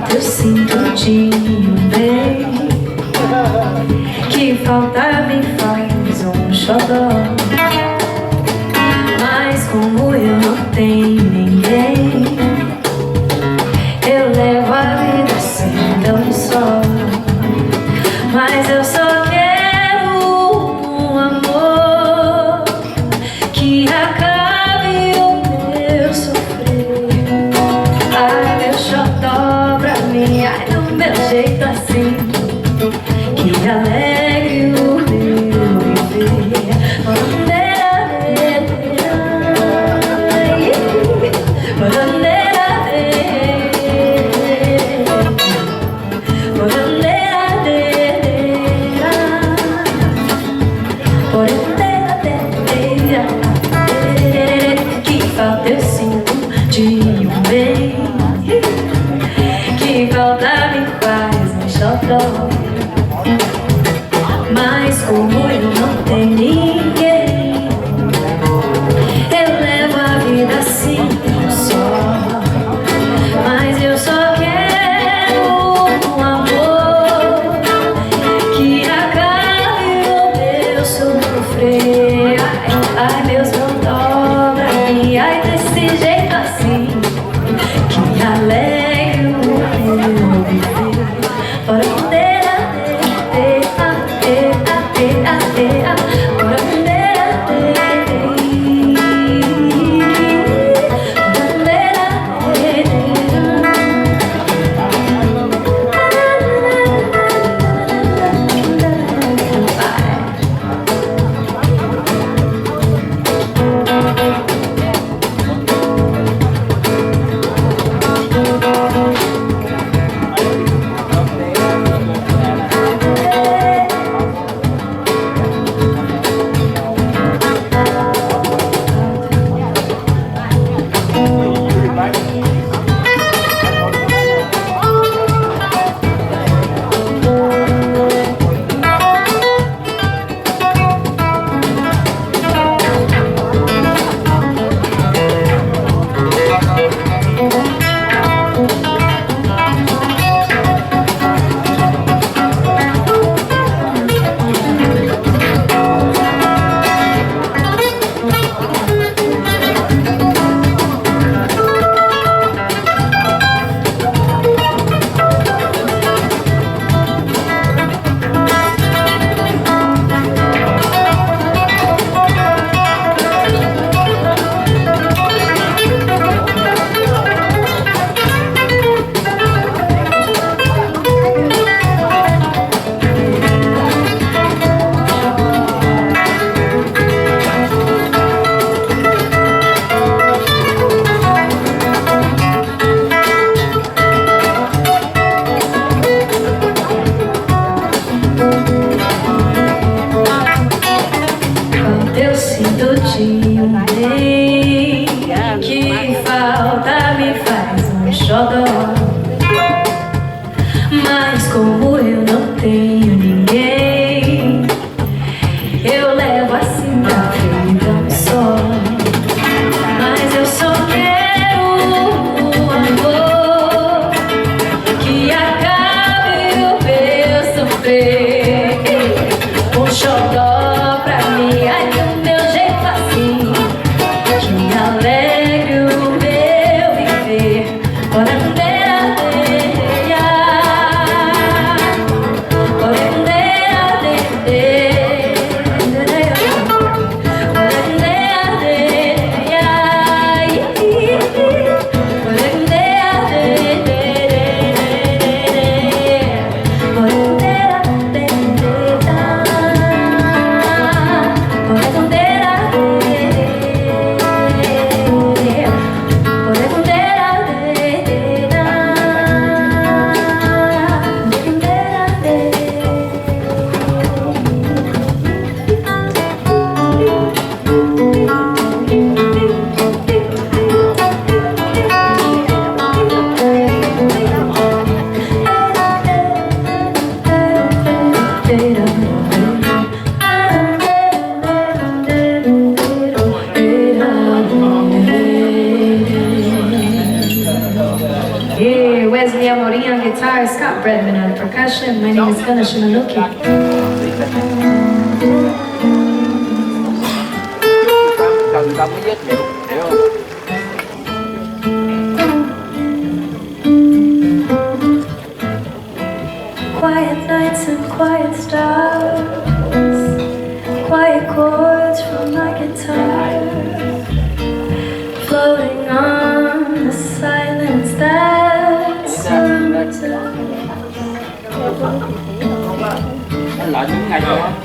Eu sinto de bem que falta me faz xodó. Mas como eu não tenho ninguém, eu levo a vida assim tão só. Mas eu só quero amor que acabe o meu sofrer. Ai, meu xodó pra mim, ai, do meu jeito assim, que alegre o meu viver. Que falta eu sinto de bem, que falta me faz xodó. Mas como eu não tenho ninguém, eu levo a vida assim só. Mas eu só quero amor que acabe o meu sofrer. Ai, Deus não dobra mim, ai, desse jeito assim, que alegre o meu viver. Para poder mas como eu não tenho ninguém, eu levo assim a vida só. Mas eu só quero amor que acabe o meu sofrer. Um xodó pra mim, ai, do meu jeito assim, que alegre o meu viver. Ora, guitar, Scott Bredman on percussion. My name is Gala Fundraising. Quiet nights and quiet stars, quiet chords from my guitar, floating on the silence that surrounds us.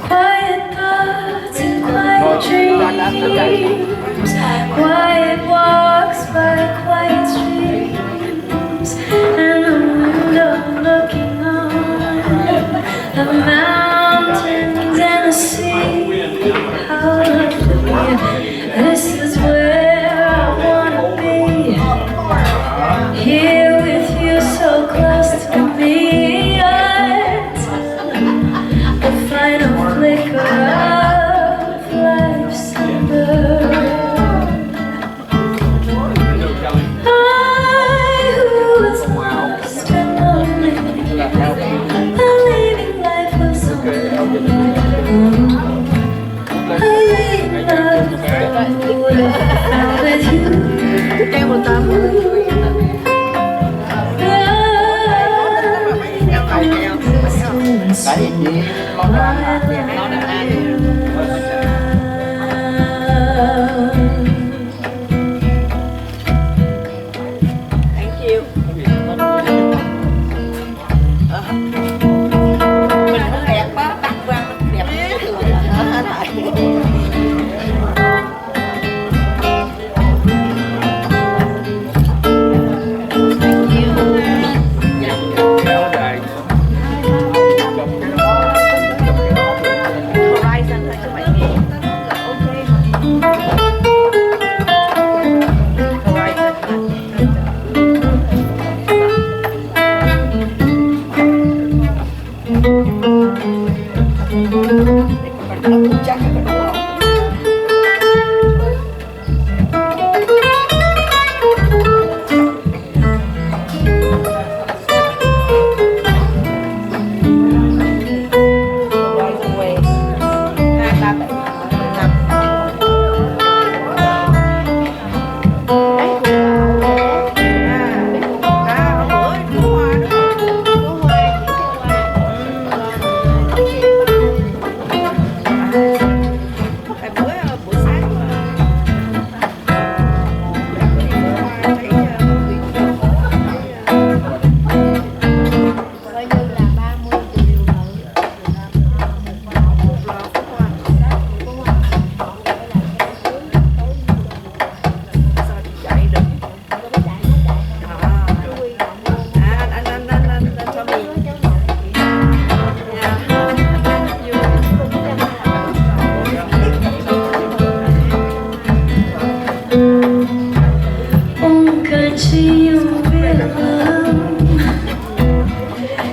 Quiet thoughts and quiet dreams, quiet walks by quiet streams, and I'm looking the mountains and the sea. How lovely, this is where I wanna be. Here with you, so close to me. The final flicker of life's ember. I who was lost and lonely,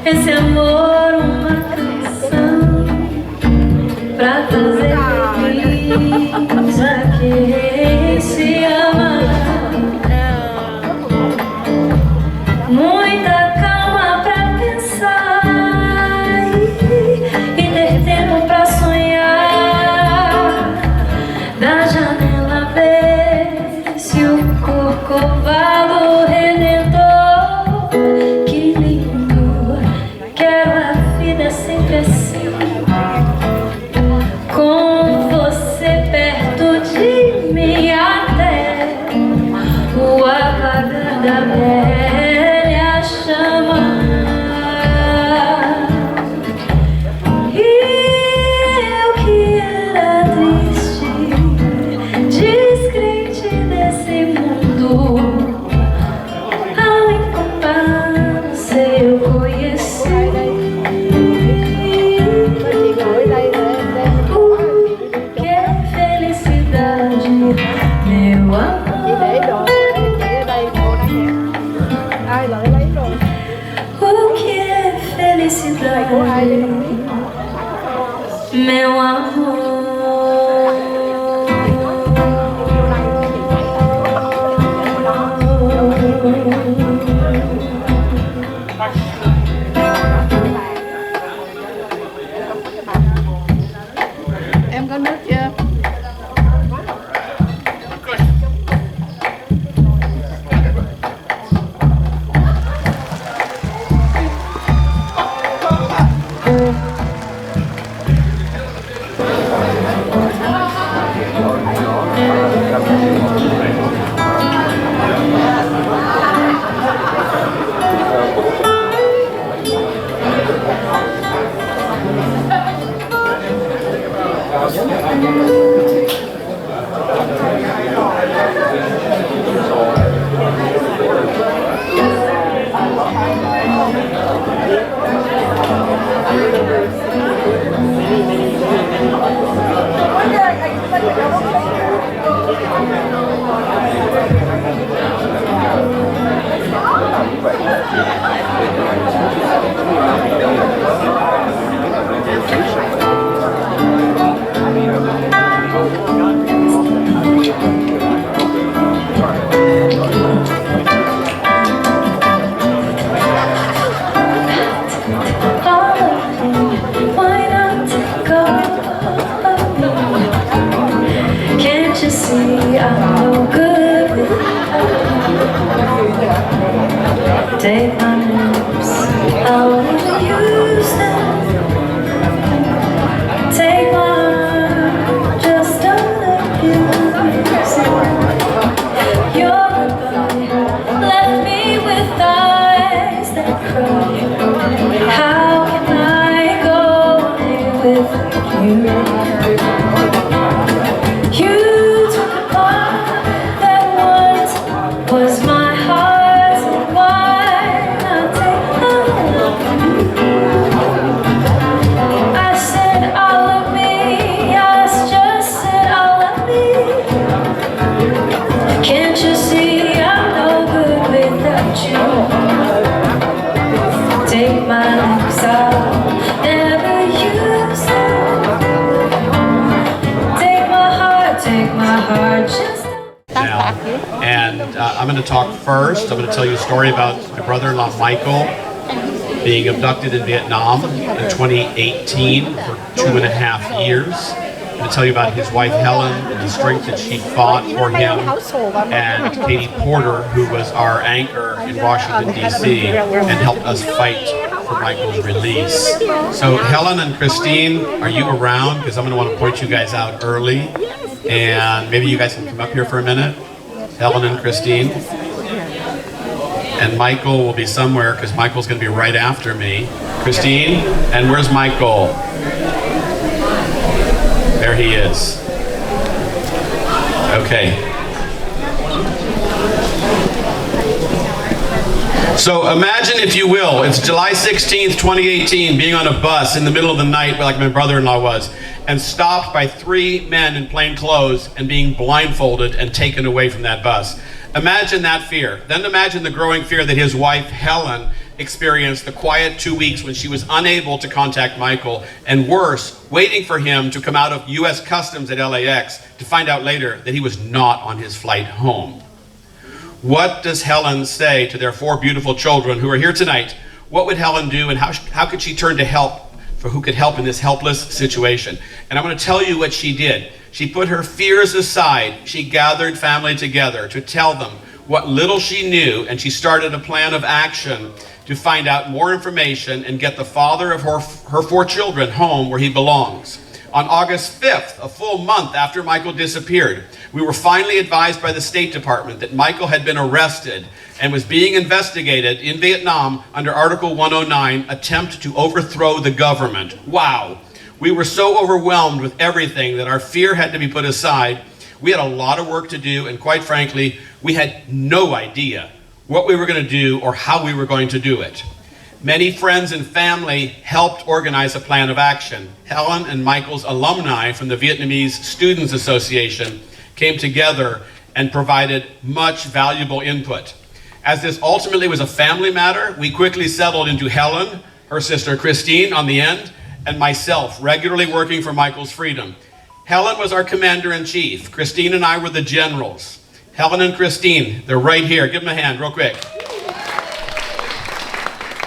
esse amor uma canção pra trazer feliz a quem se ama. Muita calma pra pensar e ter tempo pra sonhar. Da janela ver se o corcovado redentor. Que lindo, quero a vida sempre assim, com você perto de mim até o apagar da velha chama. E eu que era triste, descrente desse mundo, ao encontrar você eu conheci o que é felicidade, meu amor. O que é felicidade, meu amor. Take my lips, I wanna use them. Take my heart, just don't abuse it. Your goodbye left me with eyes that cry. How can I go with you? You took a part that once was my heart, and why not take my love? I said all of me, I just said all of me. Can't you see I'm no good without you? Take my lips out, never use them. Take my heart, just Now, and I'm going to talk first. I'm going to tell you a story about my brother-in-law Michael being abducted in Vietnam in 2018 for 2.5 years. I'm going to tell you about his wife Helen and the strength that she fought for him, and Katie Porter, who was our anchor in Washington, D.C. and helped us fight for Michael's release. So Helen and Christine, are you around? Because I'm going to want to point you guys out early. And maybe you guys can come up here for a minute. Helen and Christine. And Michael will be somewhere because Michael's going to be right after me. Christine, and where's Michael? There he is. Okay. So imagine, if you will, it's July 16th, 2018, being on a bus in the middle of the night like my brother-in-law was, and stopped by 3 men in plain clothes and being blindfolded and taken away from that bus. Imagine that fear. Then imagine the growing fear that his wife, Helen, experienced the quiet 2 weeks when she was unable to contact Michael, and worse, waiting for him to come out of U.S. Customs at LAX to find out later that he was not on his flight home. What does Helen say to their 4 beautiful children who are here tonight? What would Helen do, and how could she turn to help for who could help in this helpless situation? And I'm going to tell you what she did. She put her fears aside. She gathered family together to tell them what little she knew, and she started a plan of action to find out more information and get the father of her 4 children home where he belongs. On August 5th, a full month after Michael disappeared, we were finally advised by the State Department that Michael had been arrested and was being investigated in Vietnam under Article 109, attempt to overthrow the government. Wow. We were so overwhelmed with everything that our fear had to be put aside. We had a lot of work to do, and quite frankly, we had no idea what we were going to do or how we were going to do it. Many friends and family helped organize a plan of action. Helen and Michael's alumni from the Vietnamese Students Association came together and provided much valuable input. As this ultimately was a family matter, we quickly settled into Helen, her sister Christine on the end, and myself regularly working for Michael's freedom. Helen was our commander-in-chief. Christine and I were the generals. Helen and Christine, they're right here. Give them a hand real quick.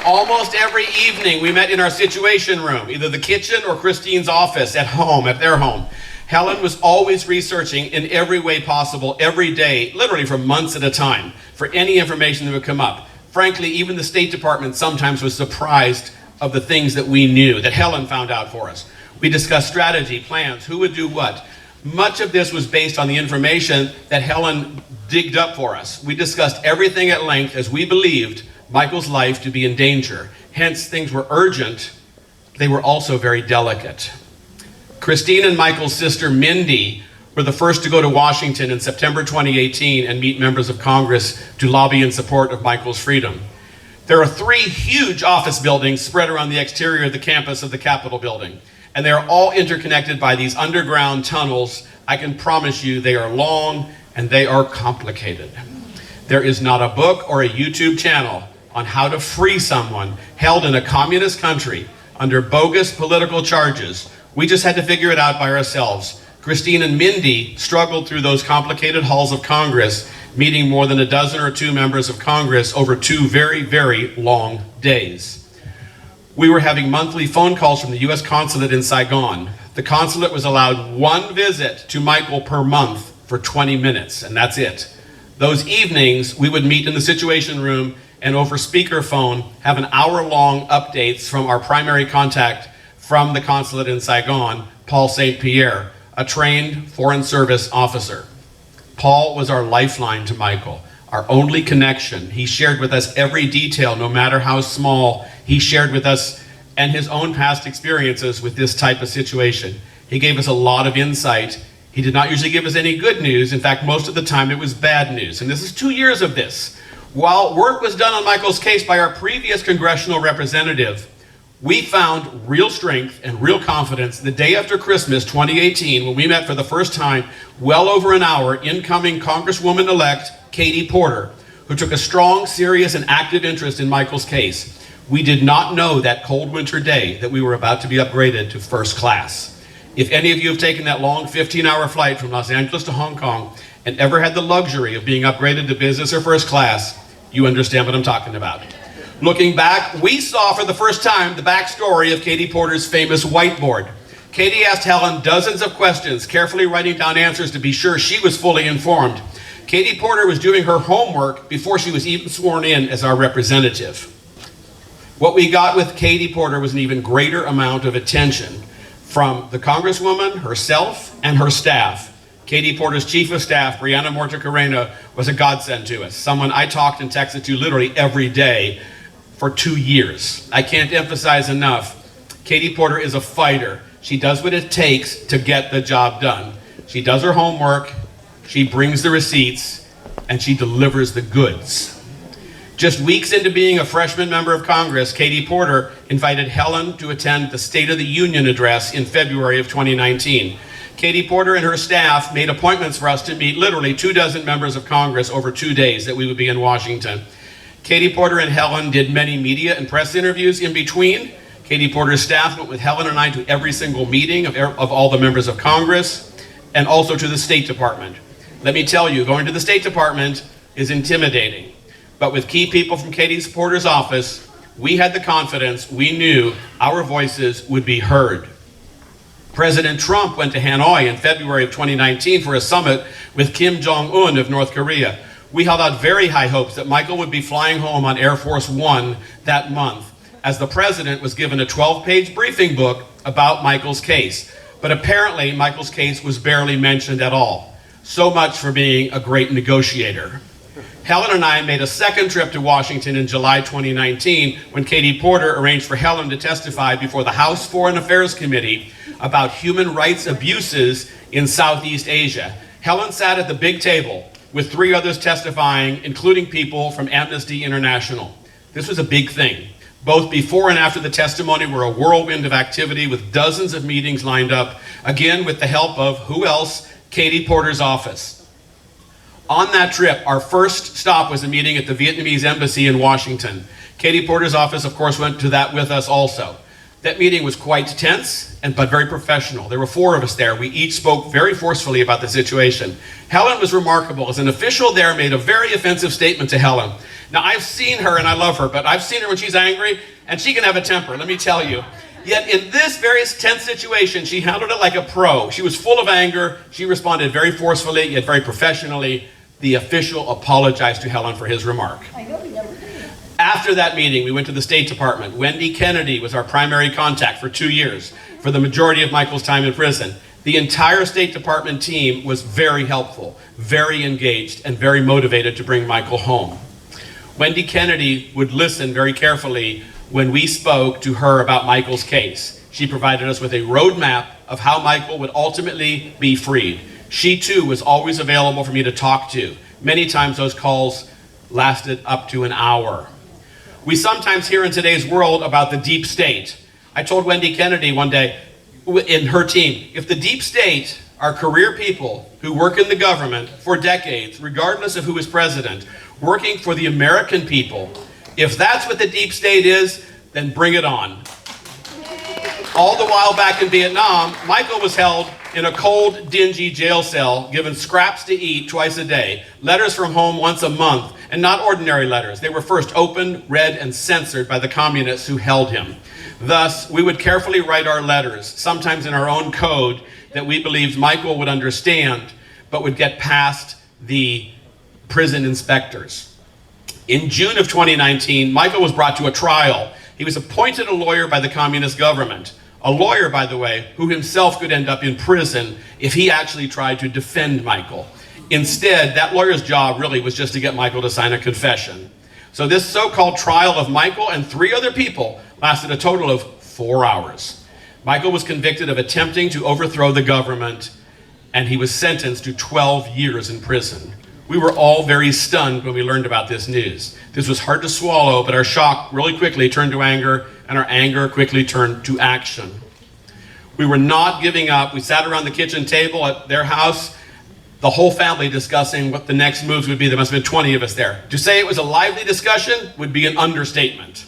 Almost every evening we met in our situation room, either the kitchen or Christine's office at home, at their home. Helen was always researching in every way possible, every day, literally for months at a time, for any information that would come up. Frankly, even the State Department sometimes was surprised of the things that we knew, that Helen found out for us. We discussed strategy, plans, who would do what. Much of this was based on the information that Helen digged up for us. We discussed everything at length as we believed Michael's life to be in danger. Hence, things were urgent. They were also very delicate. Christine and Michael's sister Mindy were the first to go to Washington in September 2018 and meet members of Congress to lobby in support of Michael's freedom. There are 3 huge office buildings spread around the exterior of the campus of the Capitol building, and they are all interconnected by these underground tunnels. I can promise you they are long and they are complicated. There is not a book or a YouTube channel on how to free someone held in a communist country under bogus political charges. We just had to figure it out by ourselves. Christine and Mindy struggled through those complicated halls of Congress, meeting more than a dozen or 2 members of Congress over 2 very, very long days. We were having monthly phone calls from the U.S. consulate in Saigon. The consulate was allowed 1 visit to Michael per month for 20 minutes, and that's it. Those evenings, we would meet in the Situation Room and over speakerphone have an hour-long updates from our primary contact from the consulate in Saigon, Paul St. Pierre, a trained Foreign Service officer. Paul was our lifeline to Michael, our only connection. He shared with us every detail, no matter how small. He shared with us and his own past experiences with this type of situation. He gave us a lot of insight. He did not usually give us any good news. In fact, most of the time it was bad news. And this is 2 years of this. While work was done on Michael's case by our previous congressional representative, we found real strength and real confidence the day after Christmas 2018, when we met for the first time, well over an hour, incoming Congresswoman-elect Katie Porter, who took a strong, serious, and active interest in Michael's case. We did not know that cold winter day that we were about to be upgraded to first class. If any of you have taken that long 15-hour flight from Los Angeles to Hong Kong and ever had the luxury of being upgraded to business or first class, you understand what I'm talking about. Looking back, we saw for the first time the backstory of Katie Porter's famous whiteboard. Katie asked Helen dozens of questions, carefully writing down answers to be sure she was fully informed. Katie Porter was doing her homework before she was even sworn in as our representative. What we got with Katie Porter was an even greater amount of attention from the Congresswoman herself and her staff. Katie Porter's chief of staff, Brianna Mortacarena, was a godsend to us, someone I talked and texted to literally every day for 2 years. I can't emphasize enough, Katie Porter is a fighter. She does what it takes to get the job done. She does her homework, she brings the receipts, and she delivers the goods. Just weeks into being a freshman member of Congress, Katie Porter invited Helen to attend the State of the Union address in February of 2019. Katie Porter and her staff made appointments for us to meet literally 24 members of Congress over 2 days that we would be in Washington. Katie Porter and Helen did many media and press interviews in between. Katie Porter's staff went with Helen and I to every single meeting of all the members of Congress, and also to the State Department. Let me tell you, going to the State Department is intimidating. But with key people from Katie Porter's office, we had the confidence, we knew our voices would be heard. President Trump went to Hanoi in February of 2019 for a summit with Kim Jong-un of North Korea. We held out very high hopes that Michael would be flying home on Air Force One that month, as the president was given a 12-page briefing book about Michael's case. But apparently, Michael's case was barely mentioned at all. So much for being a great negotiator. Helen and I made a second trip to Washington in July 2019 when Katie Porter arranged for Helen to testify before the House Foreign Affairs Committee about human rights abuses in Southeast Asia. Helen sat at the big table with 3 others testifying, including people from Amnesty International. This was a big thing. Both before and after the testimony were a whirlwind of activity with dozens of meetings lined up, again with the help of, who else? Katie Porter's office. On that trip, our first stop was a meeting at the Vietnamese embassy in Washington. Katie Porter's office, of course, went to that with us also. That meeting was quite tense, but very professional. There were 4 of us there. We each spoke very forcefully about the situation. Helen was remarkable. As an official there, made a very offensive statement to Helen. Now, I've seen her and I love her, but I've seen her when she's angry, and she can have a temper, let me tell you. Yet in this very tense situation, she handled it like a pro. She was full of anger. She responded very forcefully, yet very professionally. The official apologized to Helen for his remark. After that meeting, we went to the State Department. Wendy Kennedy was our primary contact for 2 years, for the majority of Michael's time in prison. The entire State Department team was very helpful, very engaged, and very motivated to bring Michael home. Wendy Kennedy would listen very carefully when we spoke to her about Michael's case. She provided us with a roadmap of how Michael would ultimately be freed. She too was always available for me to talk to. Many times those calls lasted up to an hour. We sometimes hear in today's world about the deep state. I told Wendy Kennedy one day in her team, if the deep state are career people who work in the government for decades, regardless of who is president, working for the American people, if that's what the deep state is, then bring it on. All the while back in Vietnam, Michael was held in a cold, dingy jail cell, given scraps to eat twice a day, letters from home once a month, and not ordinary letters. They were first opened, read, and censored by the communists who held him. Thus, we would carefully write our letters, sometimes in our own code, that we believed Michael would understand, but would get past the prison inspectors. In June of 2019, Michael was brought to a trial. He was appointed a lawyer by the communist government. A lawyer, by the way, who himself could end up in prison if he actually tried to defend Michael. Instead, that lawyer's job really was just to get Michael to sign a confession. So this so-called trial of Michael and 3 other people lasted a total of 4 hours. Michael was convicted of attempting to overthrow the government, and he was sentenced to 12 years in prison. We were all very stunned when we learned about this news. This was hard to swallow, but our shock really quickly turned to anger, and our anger quickly turned to action. We were not giving up. We sat around the kitchen table at their house, the whole family discussing what the next moves would be. There must have been 20 of us there. To say it was a lively discussion would be an understatement.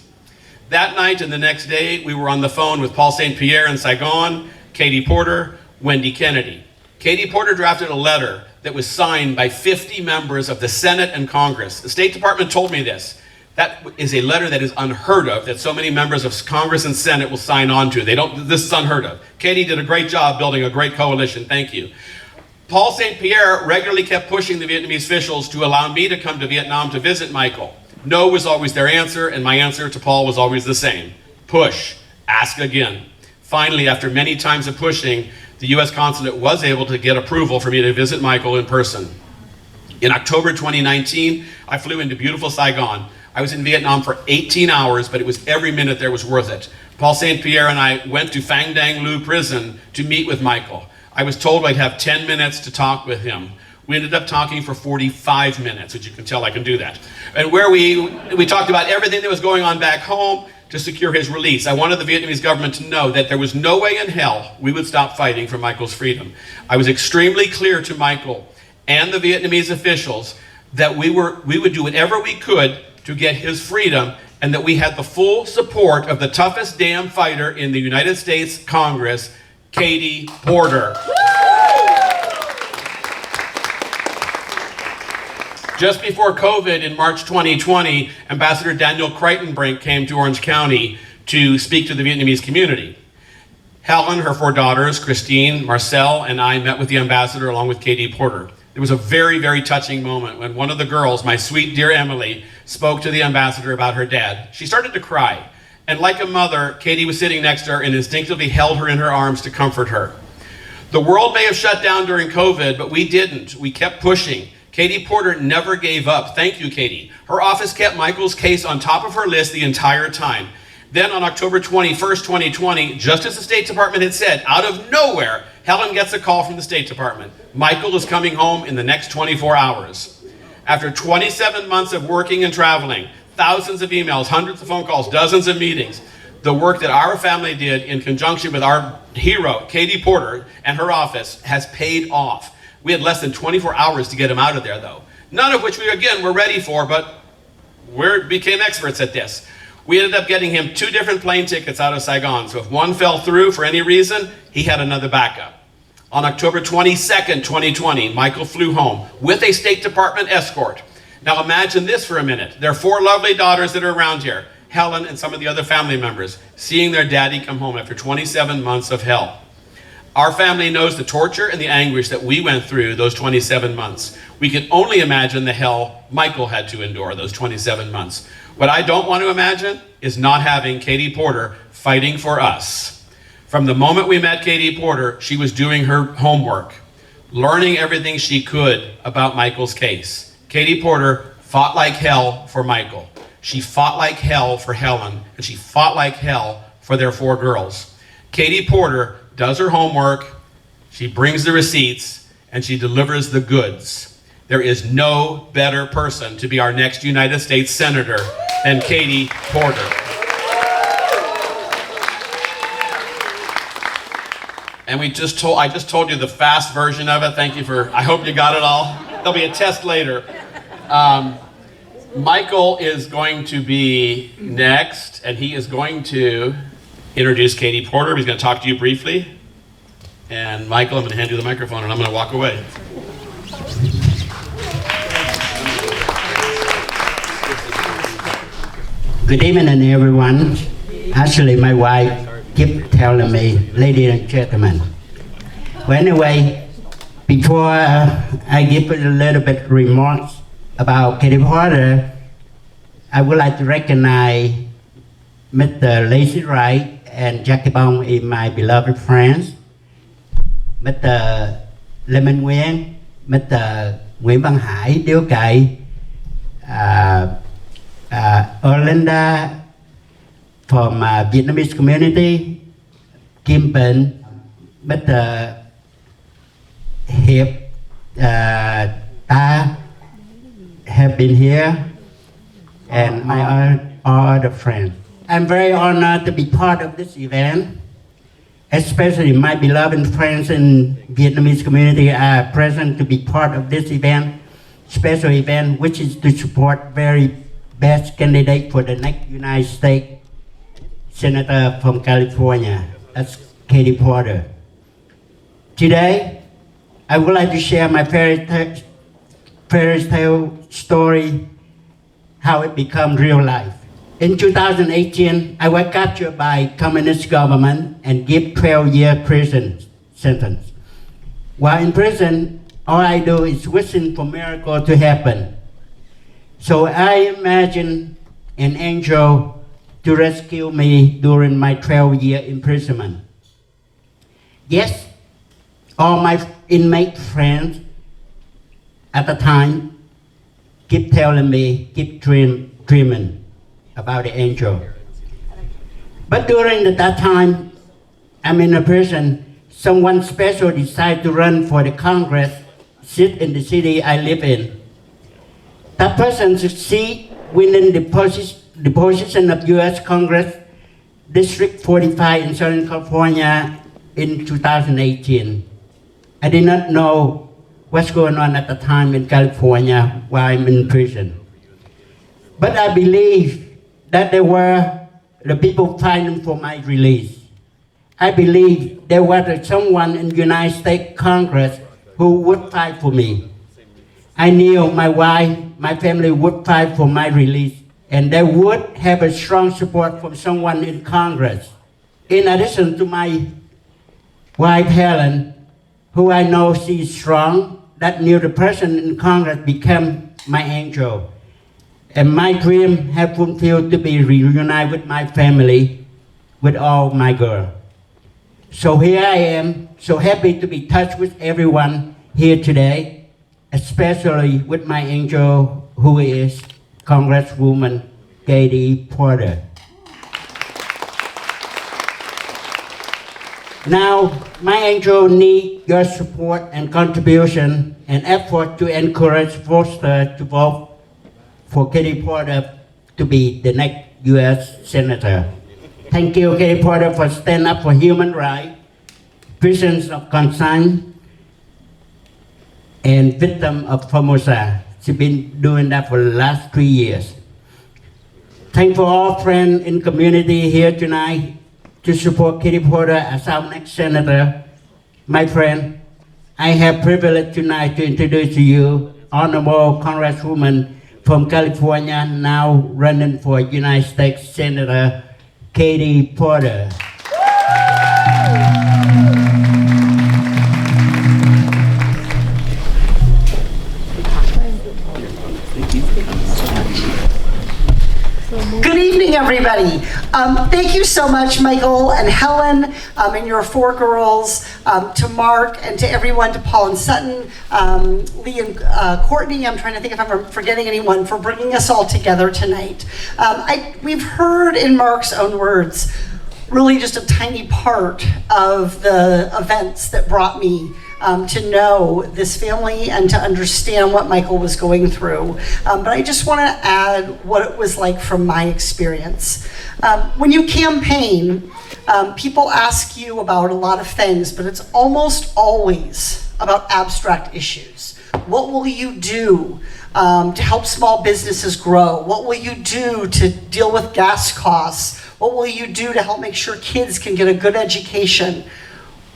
That night and the next day, we were on the phone with Paul St. Pierre in Saigon, Katie Porter, Wendy Kennedy. Katie Porter drafted a letter that was signed by 50 members of the Senate and Congress. The State Department told me this. That is a letter that is unheard of, that so many members of Congress and Senate will sign on to. This is unheard of. Katie did a great job building a great coalition. Thank you. Paul St. Pierre regularly kept pushing the Vietnamese officials to allow me to come to Vietnam to visit Michael. No was always their answer, and my answer to Paul was always the same. Push. Ask again. Finally, after many times of pushing, the U.S. consulate was able to get approval for me to visit Michael in person. In October 2019, I flew into beautiful Saigon. I was in Vietnam for 18 hours, but it was every minute there was worth it. Paul St. Pierre and I went to Phang Dang Lu prison to meet with Michael. I was told I'd have 10 minutes to talk with him. We ended up talking for 45 minutes, which you can tell I can do that. And where we talked about everything that was going on back home to secure his release. I wanted the Vietnamese government to know that there was no way in hell we would stop fighting for Michael's freedom. I was extremely clear to Michael and the Vietnamese officials that we would do whatever we could to get his freedom, and that we had the full support of the toughest damn fighter in the United States Congress, Katie Porter. Just before COVID in March 2020, Ambassador Daniel Kritenbrink came to Orange County to speak to the Vietnamese community. Helen, her 4 daughters, Christine, Marcel, and I met with the ambassador along with Katie Porter. There was a very, very touching moment when one of the girls, my sweet dear Emily, spoke to the ambassador about her dad. She started to cry, and like a mother, Katie was sitting next to her and instinctively held her in her arms to comfort her. The world may have shut down during COVID, but we didn't. We kept pushing. Katie Porter never gave up. Thank you, Katie. Her office kept Michael's case on top of her list the entire time. Then on October 21st, 2020, just as the State Department had said, out of nowhere, Helen gets a call from the State Department. Michael is coming home in the next 24 hours. After 27 months of working and traveling, thousands of emails, hundreds of phone calls, dozens of meetings, the work that our family did in conjunction with our hero, Katie Porter, and her office has paid off. We had less than 24 hours to get him out of there, though. None of which we, again, were ready for, but we became experts at this. We ended up getting him 2 different plane tickets out of Saigon, so if one fell through for any reason, he had another backup. On October 22nd, 2020, Michael flew home with a State Department escort. Now imagine this for a minute. There are 4 lovely daughters that are around here, Helen and some of the other family members, seeing their daddy come home after 27 months of hell. Our family knows the torture and the anguish that we went through those 27 months. We can only imagine the hell Michael had to endure those 27 months. What I don't want to imagine is not having Katie Porter fighting for us. From the moment we met Katie Porter, she was doing her homework, learning everything she could about Michael's case. Katie Porter fought like hell for Michael. She fought like hell for Helen, and she fought like hell for their 4 girls. Katie Porter does her homework, she brings the receipts, and she delivers the goods. There is no better person to be our next United States Senator than Katie Porter. And I just told you the fast version of it. Thank you I hope you got it all. There'll be a test later. Michael is going to be next, and he is going to introduce Katie Porter. He's going to talk to you briefly. And Michael, I'm going to hand you the microphone and I'm going to walk away. Good evening, everyone. Actually, my wife kept telling me, ladies and gentlemen. Well, anyway, before I give a little bit remarks about Katie Porter, I would like to recognize Mr. Lacy Wright and Jackie Bong in my beloved friends, Mr. Lê Minh Nguyên, Mr. Nguyễn Văn Hải, Điếu Cậy, Orlinda from Vietnamese community, Kim Bình, Mr. Hiệp, Ta have been here, and my all other friends. I'm very honored to be part of this event, especially my beloved friends in Vietnamese community are present to be part of this event, special event, which is to support very best candidate for the next United States Senator from California, that's Katie Porter. Today, I would like to share my fairy tale story, how it became real life. In 2018, I was captured by communist government and given 12-year prison sentence. While in prison, all I do is wishing for miracle to happen. So I imagine an angel to rescue me during my 12-year imprisonment. Yes, all my inmate friends at the time keep telling me, keep dreaming about the angel. But during that time, I'm in a prison, someone special decided to run for the Congress, sit in the city I live in. That person succeeded winning the position of U.S. Congress, District 45 in Southern California in 2018. I did not know what's going on at the time in California while I'm in prison. But I believe that there were the people fighting for my release. I believe there was someone in the United States Congress who would fight for me. I knew my wife, my family would fight for my release, and they would have a strong support from someone in Congress. In addition to my wife, Helen, who I know she's strong, that knew the person in Congress became my angel. And my dream have fulfilled to be reunited with my family, with all my girls. So here I am, so happy to be in touch with everyone here today, especially with my angel, who is Congresswoman Katie Porter. Now, my angel needs your support and contribution and effort to encourage voters to vote for Katie Porter to be the next U.S. Senator. Thank you, Katie Porter, for standing up for human rights, prisoners of conscience, and victims of Formosa. She's been doing that for the last 3 years. Thank for all friends in community here tonight to support Katie Porter as our next senator. My friend, I have privilege tonight to introduce to you Honorable Congresswoman from California, now running for United States Senator, Katie Porter. Good evening, everybody. Thank you so much, Michael and Helen, and your 4 girls, to Mark and to everyone, to Paul and Sutton, Lee and Courtney. I'm trying to think if I'm forgetting anyone, for bringing us all together tonight. We've heard in Mark's own words, really just a tiny part of the events that brought me to know this family and to understand what Michael was going through. But I just want to add what it was like from my experience. When you campaign, people ask you about a lot of things, but it's almost always about abstract issues. What will you do to help small businesses grow? What will you do to deal with gas costs? What will you do to help make sure kids can get a good education?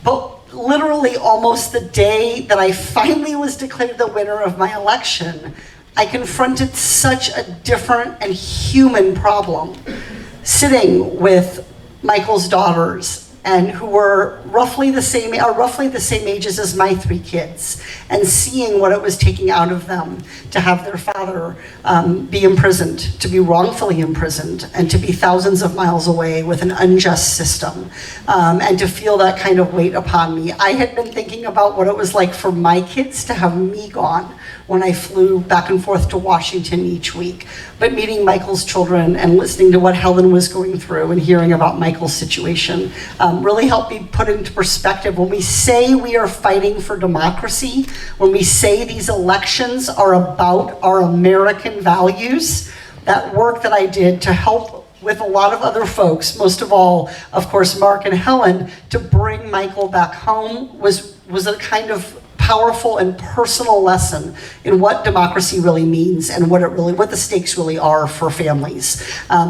But literally almost the day that I finally was declared the winner of my election, I confronted such a different and human problem, sitting with Michael's daughters and who were roughly the same ages as my 3 kids, and seeing what it was taking out of them to have their father be imprisoned, to be wrongfully imprisoned, and to be thousands of miles away with an unjust system, and to feel that kind of weight upon me. I had been thinking about what it was like for my kids to have me gone when I flew back and forth to Washington each week. But meeting Michael's children and listening to what Helen was going through and hearing about Michael's situation really helped me put into perspective. When we say we are fighting for democracy, when we say these elections are about our American values, that work that I did to help with a lot of other folks, most of all, of course, Mark and Helen, to bring Michael back home was a kind of powerful and personal lesson in what democracy really means and what the stakes really are for families.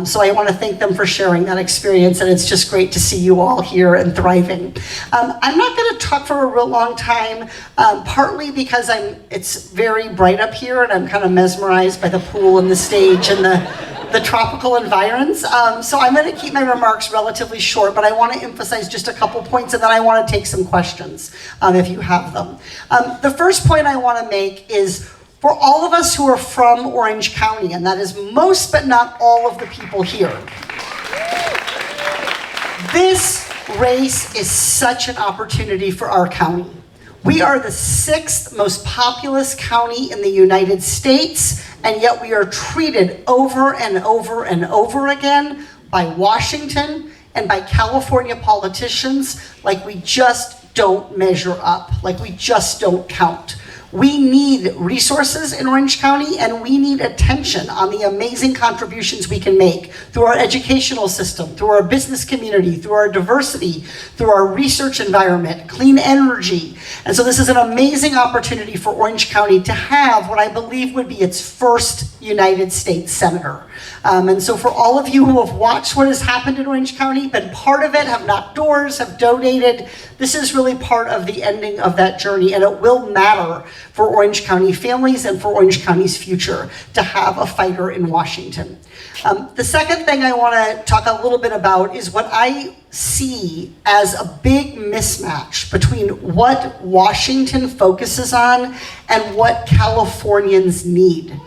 So I want to thank them for sharing that experience, and it's just great to see you all here and thriving. I'm not going to talk for a real long time, partly because it's very bright up here and I'm kind of mesmerized by the pool and the stage and the tropical environs. So I'm going to keep my remarks relatively short, but I want to emphasize just a couple points, and then I want to take some questions if you have them. The first point I want to make is for all of us who are from Orange County, and that is most but not all of the people here, this race is such an opportunity for our county. We are the 6th most populous county in the United States, and yet we are treated over and over and over again by Washington and by California politicians like we just don't measure up, like we just don't count. We need resources in Orange County, and we need attention on the amazing contributions we can make through our educational system, through our business community, through our diversity, through our research environment, clean energy. And so this is an amazing opportunity for Orange County to have what I believe would be its first United States Senator. And so for all of you who have watched what has happened in Orange County, been part of it, have knocked doors, have donated, this is really part of the ending of that journey, and it will matter for Orange County families and for Orange County's future to have a fighter in Washington. The second thing I want to talk a little bit about is what I see as a big mismatch between what Washington focuses on and what Californians need.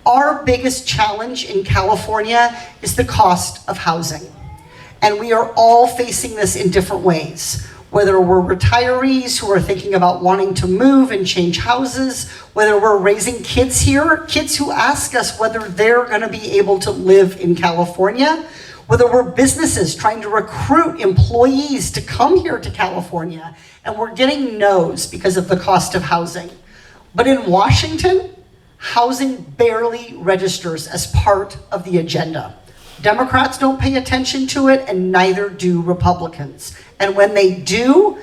Our biggest challenge in California is the cost of housing. And we are all facing this in different ways. Whether we're retirees who are thinking about wanting to move and change houses, whether we're raising kids here, kids who ask us whether they're going to be able to live in California, whether we're businesses trying to recruit employees to come here to California, and we're getting no's because of the cost of housing. But in Washington, housing barely registers as part of the agenda. Democrats don't pay attention to it, and neither do Republicans. And when they do,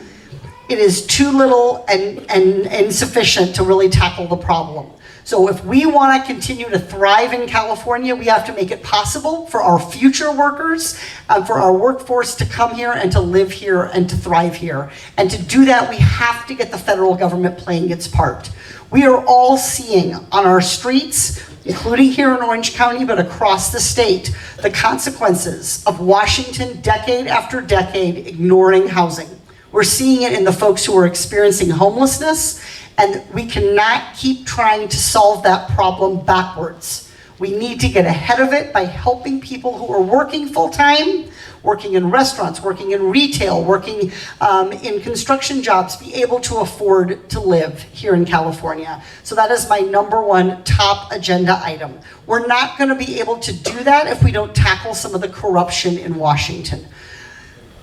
it is too little and insufficient to really tackle the problem. So if we want to continue to thrive in California, we have to make it possible for our future workers, for our workforce to come here and to live here and to thrive here. And to do that, we have to get the federal government playing its part. We are all seeing on our streets, including here in Orange County, but across the state, the consequences of Washington decade after decade ignoring housing. We're seeing it in the folks who are experiencing homelessness, and we cannot keep trying to solve that problem backwards. We need to get ahead of it by helping people who are working full-time, working in restaurants, working in retail, working in construction jobs, be able to afford to live here in California. So that is my #1 top agenda item. We're not going to be able to do that if we don't tackle some of the corruption in Washington.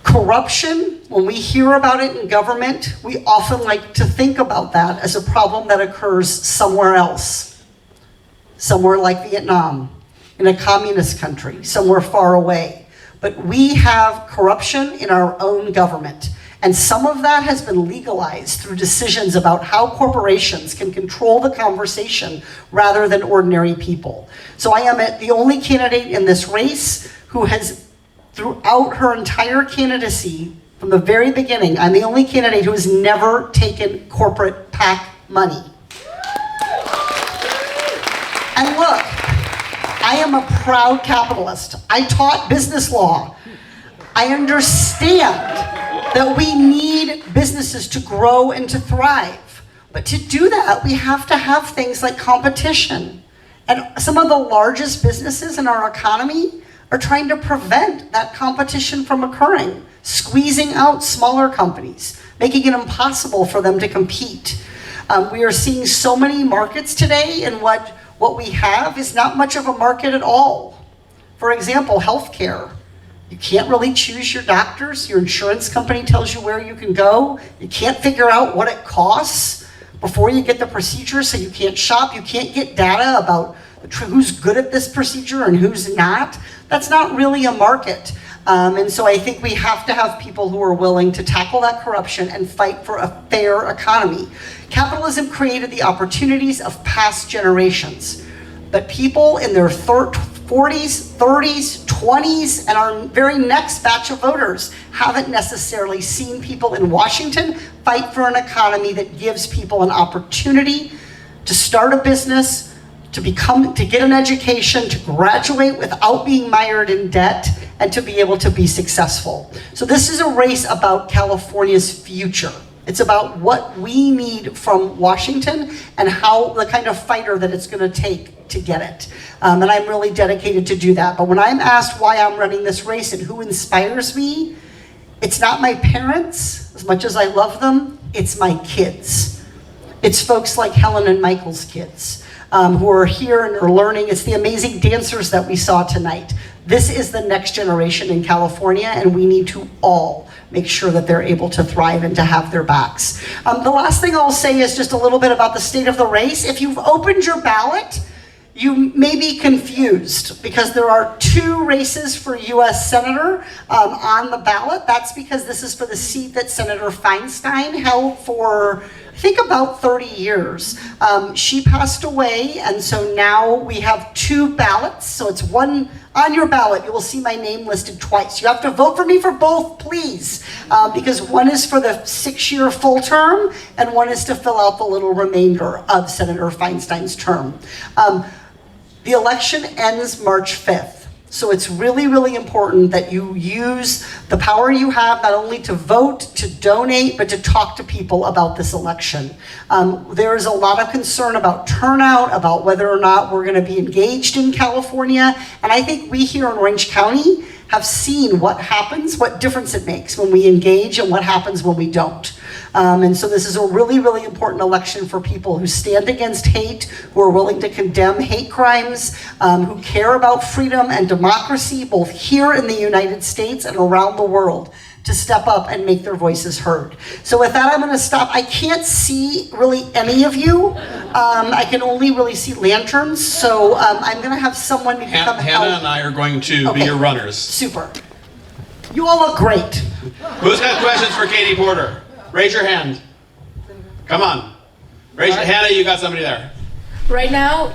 Corruption, when we hear about it in government, we often like to think about that as a problem that occurs somewhere else. Somewhere like Vietnam, in a communist country, somewhere far away. But we have corruption in our own government. And some of that has been legalized through decisions about how corporations can control the conversation rather than ordinary people. So I am the only candidate in this race who has, throughout her entire candidacy, from the very beginning, I'm the only candidate who has never taken corporate PAC money. And look, I am a proud capitalist. I taught business law. I understand that we need businesses to grow and to thrive. But to do that, we have to have things like competition. And some of the largest businesses in our economy are trying to prevent that competition from occurring, squeezing out smaller companies, making it impossible for them to compete. We are seeing so many markets today, and what we have is not much of a market at all. For example, healthcare. You can't really choose your doctors. Your insurance company tells you where you can go. You can't figure out what it costs before you get the procedure, so you can't shop. You can't get data about who's good at this procedure and who's not. That's not really a market. And so I think we have to have people who are willing to tackle that corruption and fight for a fair economy. Capitalism created the opportunities of past generations, but people in their 40s, 30s, 20s, and our very next batch of voters haven't necessarily seen people in Washington fight for an economy that gives people an opportunity to start a business, to get an education, to graduate without being mired in debt, and to be able to be successful. So this is a race about California's future. It's about what we need from Washington and how the kind of fighter that it's going to take to get it. And I'm really dedicated to do that. But when I'm asked why I'm running this race and who inspires me, it's not my parents, as much as I love them, it's my kids. It's folks like Helen and Michael's kids. Who are here and are learning. It's the amazing dancers that we saw tonight. This is the next generation in California, and we need to all make sure that they're able to thrive and to have their backs. The last thing I'll say is just a little bit about the state of the race. If you've opened your ballot, you may be confused because there are 2 races for U.S. Senator on the ballot. That's because this is for the seat that Senator Feinstein held for, I think, about 30 years. She passed away, and so now we have 2 ballots. So it's one on your ballot. You will see my name listed twice. You have to vote for me for both, please, because one is for the 6-year full term, and one is to fill out the little remainder of Senator Feinstein's term. The election ends March 5th. So it's really, really important that you use the power you have not only to vote, to donate, but to talk to people about this election. There is a lot of concern about turnout, about whether or not we're going to be engaged in California. And I think we here in Orange County have seen what happens, what difference it makes when we engage and what happens when we don't. And so this is a really, really important election for people who stand against hate, who are willing to condemn hate crimes, who care about freedom and democracy, both here in the United States and around the world, to step up and make their voices heard. So with that, I'm going to stop. I can't see really any of you. I can only really see lanterns. So I'm going to have someone come help. Hannah and I are going to be your runners. Super. You all look great. Who's got questions for Katie Porter? Raise your hand. Come on. Hannah, you got somebody there. Right now,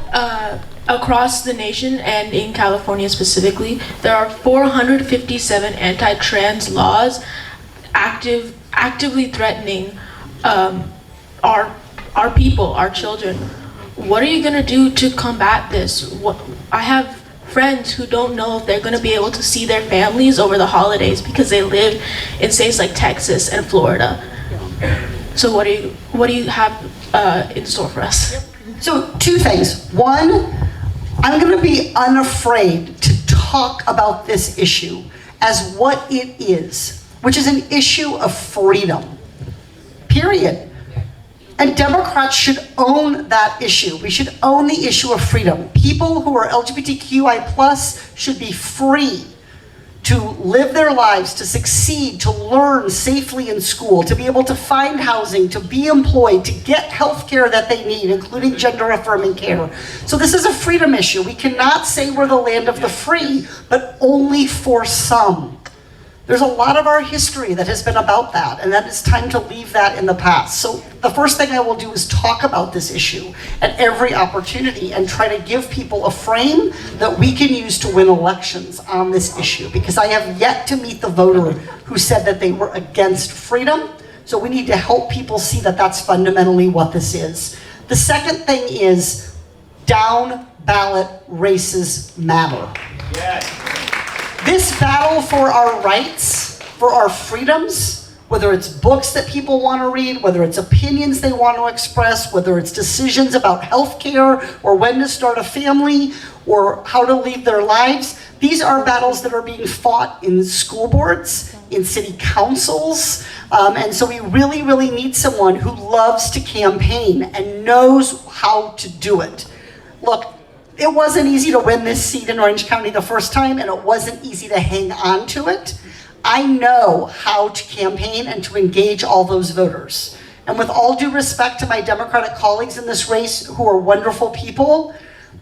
across the nation and in California specifically, there are 457 anti-trans laws actively threatening our people, our children. What are you going to do to combat this? I have friends who don't know if they're going to be able to see their families over the holidays because they live in states like Texas and Florida. So what do you have in store for us? So 2 things. One, I'm going to be unafraid to talk about this issue as what it is, which is an issue of freedom, period. And Democrats should own that issue. We should own the issue of freedom. People who are LGBTQI+ should be free to live their lives, to succeed, to learn safely in school, to be able to find housing, to be employed, to get health care that they need, including gender-affirming care. So this is a freedom issue. We cannot say we're the land of the free, but only for some. There's a lot of our history that has been about that, and that it's time to leave that in the past. So the first thing I will do is talk about this issue at every opportunity and try to give people a frame that we can use to win elections on this issue, because I have yet to meet the voter who said that they were against freedom. So we need to help people see that that's fundamentally what this is. The second thing is down ballot races matter. Yes. This battle for our rights, for our freedoms, whether it's books that people want to read, whether it's opinions they want to express, whether it's decisions about healthcare or when to start a family or how to lead their lives. These are battles that are being fought in school boards, in city councils, and so we really, really need someone who loves to campaign and knows how to do it. Look, it wasn't easy to win this seat in Orange County the first time, and it wasn't easy to hang on to it. I know how to campaign and to engage all those voters. And with all due respect to my Democratic colleagues in this race who are wonderful people,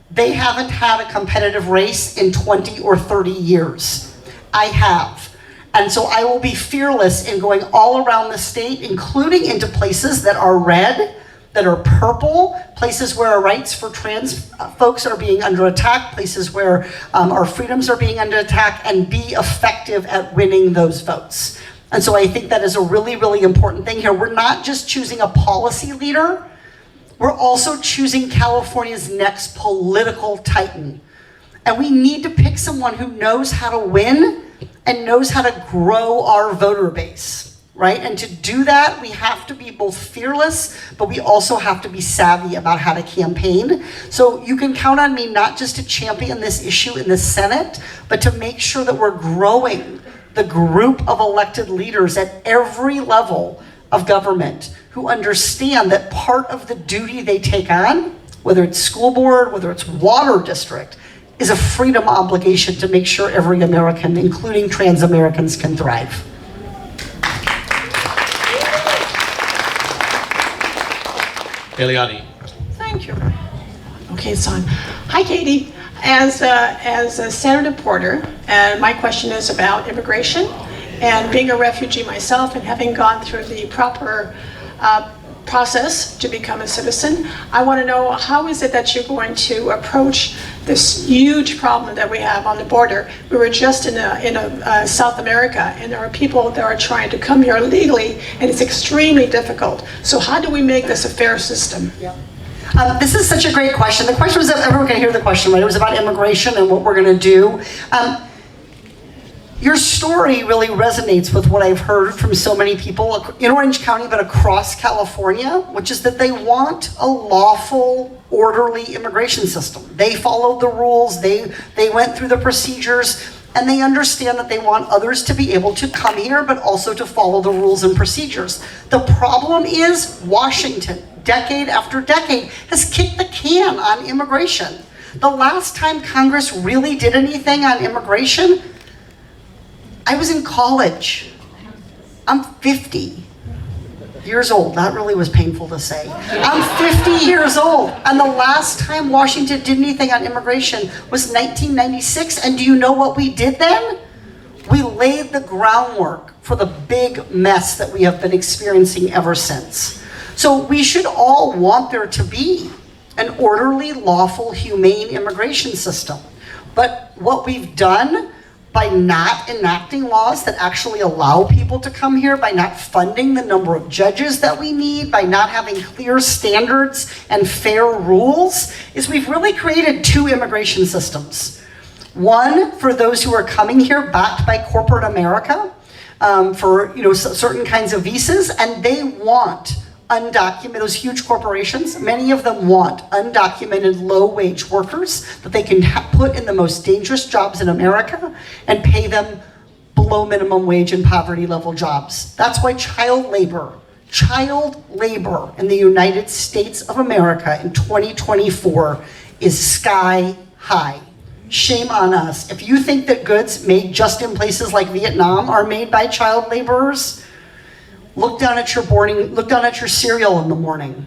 they haven't had a competitive race in 20 or 30 years. I have. And so I will be fearless in going all around the state, including into places that are red, that are purple, places where our rights for trans folks are being under attack, places where our freedoms are being under attack, and be effective at winning those votes. And so I think that is a really, really important thing here. We're not just choosing a policy leader, we're also choosing California's next political titan. And we need to pick someone who knows how to win and knows how to grow our voter base, right? And to do that, we have to be both fearless, but we also have to be savvy about how to campaign. So you can count on me not just to champion this issue in the Senate, but to make sure that we're growing the group of elected leaders at every level of government who understand that part of the duty they take on, whether it's school board, whether it's water district, is a freedom obligation to make sure every American, including trans Americans, can thrive. Eliani. Thank you. Okay, it's on. Hi, Katie. As a Senator Porter, and my question is about immigration. And being a refugee myself and having gone through the proper process to become a citizen, I want to know, how is it that you're going to approach this huge problem that we have on the border? We were just in South America, and there are people that are trying to come here illegally, and it's extremely difficult. So how do we make this a fair system? Yeah. This is such a great question. The question was, everyone can hear the question, right? It was about immigration and what we're going to do. Your story really resonates with what I've heard from so many people in Orange County, but across California, which is that they want a lawful, orderly immigration system. They followed the rules, they went through the procedures, and they understand that they want others to be able to come here, but also to follow the rules and procedures. The problem is Washington, decade after decade, has kicked the can on immigration. The last time Congress really did anything on immigration, I was in college. I'm 50 years old. That really was painful to say. I'm 50 years old. And the last time Washington did anything on immigration was 1996. And do you know what we did then? We laid the groundwork for the big mess that we have been experiencing ever since. So we should all want there to be an orderly, lawful, humane immigration system. But what we've done by not enacting laws that actually allow people to come here, by not funding the number of judges that we need, by not having clear standards and fair rules, is we've really created two immigration systems. One for those who are coming here backed by corporate America for certain kinds of visas, and they want undocumented, those huge corporations, many of them want undocumented low-wage workers that they can put in the most dangerous jobs in America and pay them below minimum wage and poverty level jobs. That's why child labor in the United States of America in 2024 is sky high. Shame on us. If you think that goods made just in places like Vietnam are made by child laborers, look down at your cereal in the morning.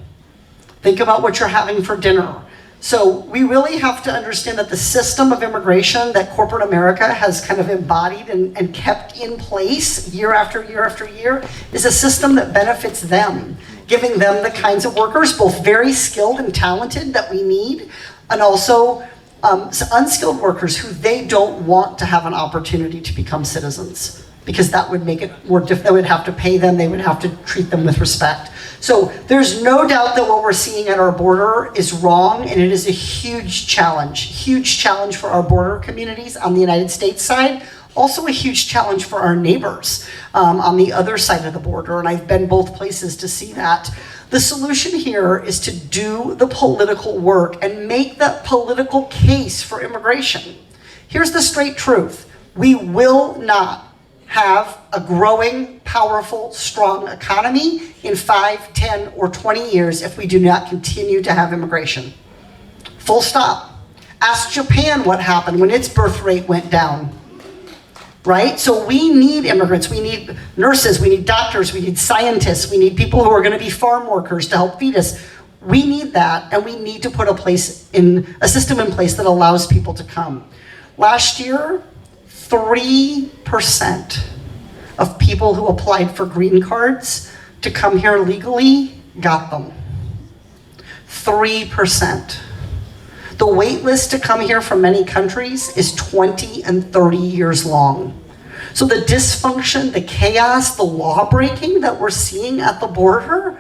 Think about what you're having for dinner. So we really have to understand that the system of immigration that corporate America has kind of embodied and kept in place year after year after year is a system that benefits them, giving them the kinds of workers, both very skilled and talented, that we need, and also unskilled workers who they don't want to have an opportunity to become citizens, because that would make it more difficult. They would have to pay them, they would have to treat them with respect. So there's no doubt that what we're seeing at our border is wrong, and it is a huge challenge for our border communities on the United States side. Also a huge challenge for our neighbors on the other side of the border, and I've been both places to see that. The solution here is to do the political work and make the political case for immigration. Here's the straight truth. We will not have a growing, powerful, strong economy in 5, 10, or 20 years if we do not continue to have immigration. Full stop. Ask Japan what happened when its birth rate went down. Right? So we need immigrants, we need nurses, we need doctors, we need scientists, we need people who are going to be farm workers to help feed us. We need that, and we need to put a system in place that allows people to come. Last year, 3% of people who applied for green cards to come here legally got them. 3%. The wait list to come here from many countries is 20 and 30 years long. So the dysfunction, the chaos, the law breaking that we're seeing at the border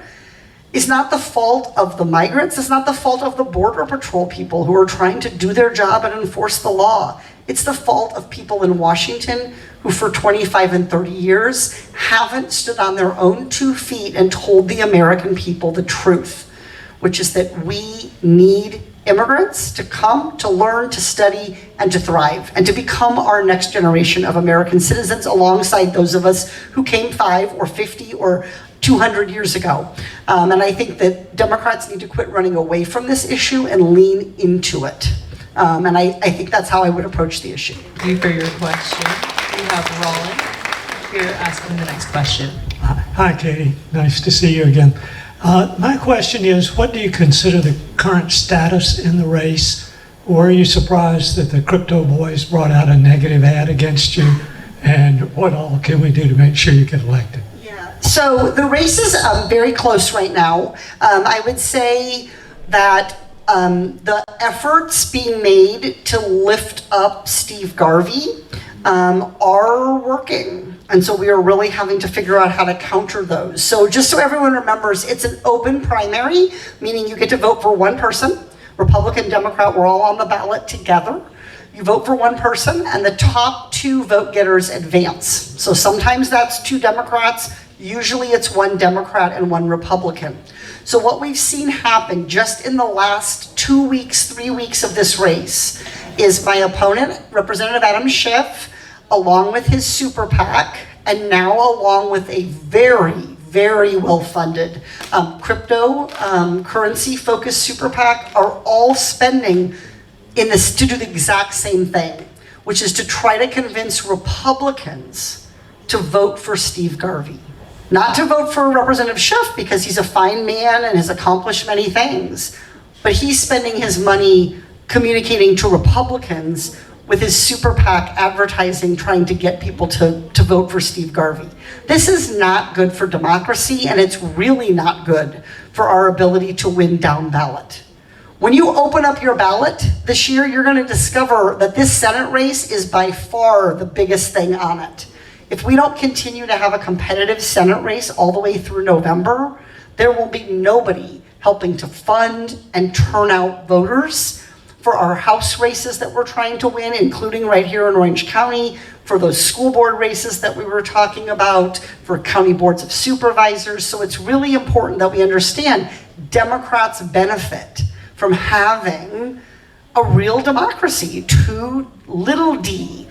is not the fault of the migrants. It's not the fault of the Border Patrol people who are trying to do their job and enforce the law. It's the fault of people in Washington who for 25 and 30 years haven't stood on their own 2 feet and told the American people the truth, which is that we need immigrants to come, to learn, to study, and to thrive, and to become our next generation of American citizens alongside those of us who came 5 or 50 or 200 years ago. And I think that Democrats need to quit running away from this issue and lean into it. And I think that's how I would approach the issue. Thank you for your question. We have Roland here asking the next question. Hi, Katie. Nice to see you again. My question is, what do you consider the current status in the race? Or are you surprised that the crypto boys brought out a negative ad against you? And what all can we do to make sure you get elected? Yeah. So the race is very close right now. I would say that the efforts being made to lift up Steve Garvey are working. And so we are really having to figure out how to counter those. So just so everyone remembers, it's an open primary, meaning you get to vote for one person. Republican, Democrat, we're all on the ballot together. You vote for one person, and the top 2 vote getters advance. So sometimes that's 2 Democrats, usually it's 1 Democrat and 1 Republican. So what we've seen happen just in the last 2 weeks, 3 weeks of this race is my opponent, Representative Adam Schiff, along with his super PAC, and now along with a very, very well-funded cryptocurrency-focused super PAC, are all spending to do the exact same thing, which is to try to convince Republicans to vote for Steve Garvey. Not to vote for Representative Schiff because he's a fine man and has accomplished many things, but he's spending his money communicating to Republicans with his super PAC advertising, trying to get people to vote for Steve Garvey. This is not good for democracy, and it's really not good for our ability to win down ballot. When you open up your ballot this year, you're going to discover that this Senate race is by far the biggest thing on it. If we don't continue to have a competitive Senate race all the way through November, there will be nobody helping to fund and turn out voters for our House races that we're trying to win, including right here in Orange County, for those school board races that we were talking about, for county boards of supervisors. So it's really important that we understand Democrats benefit from having a real democracy, 2 little d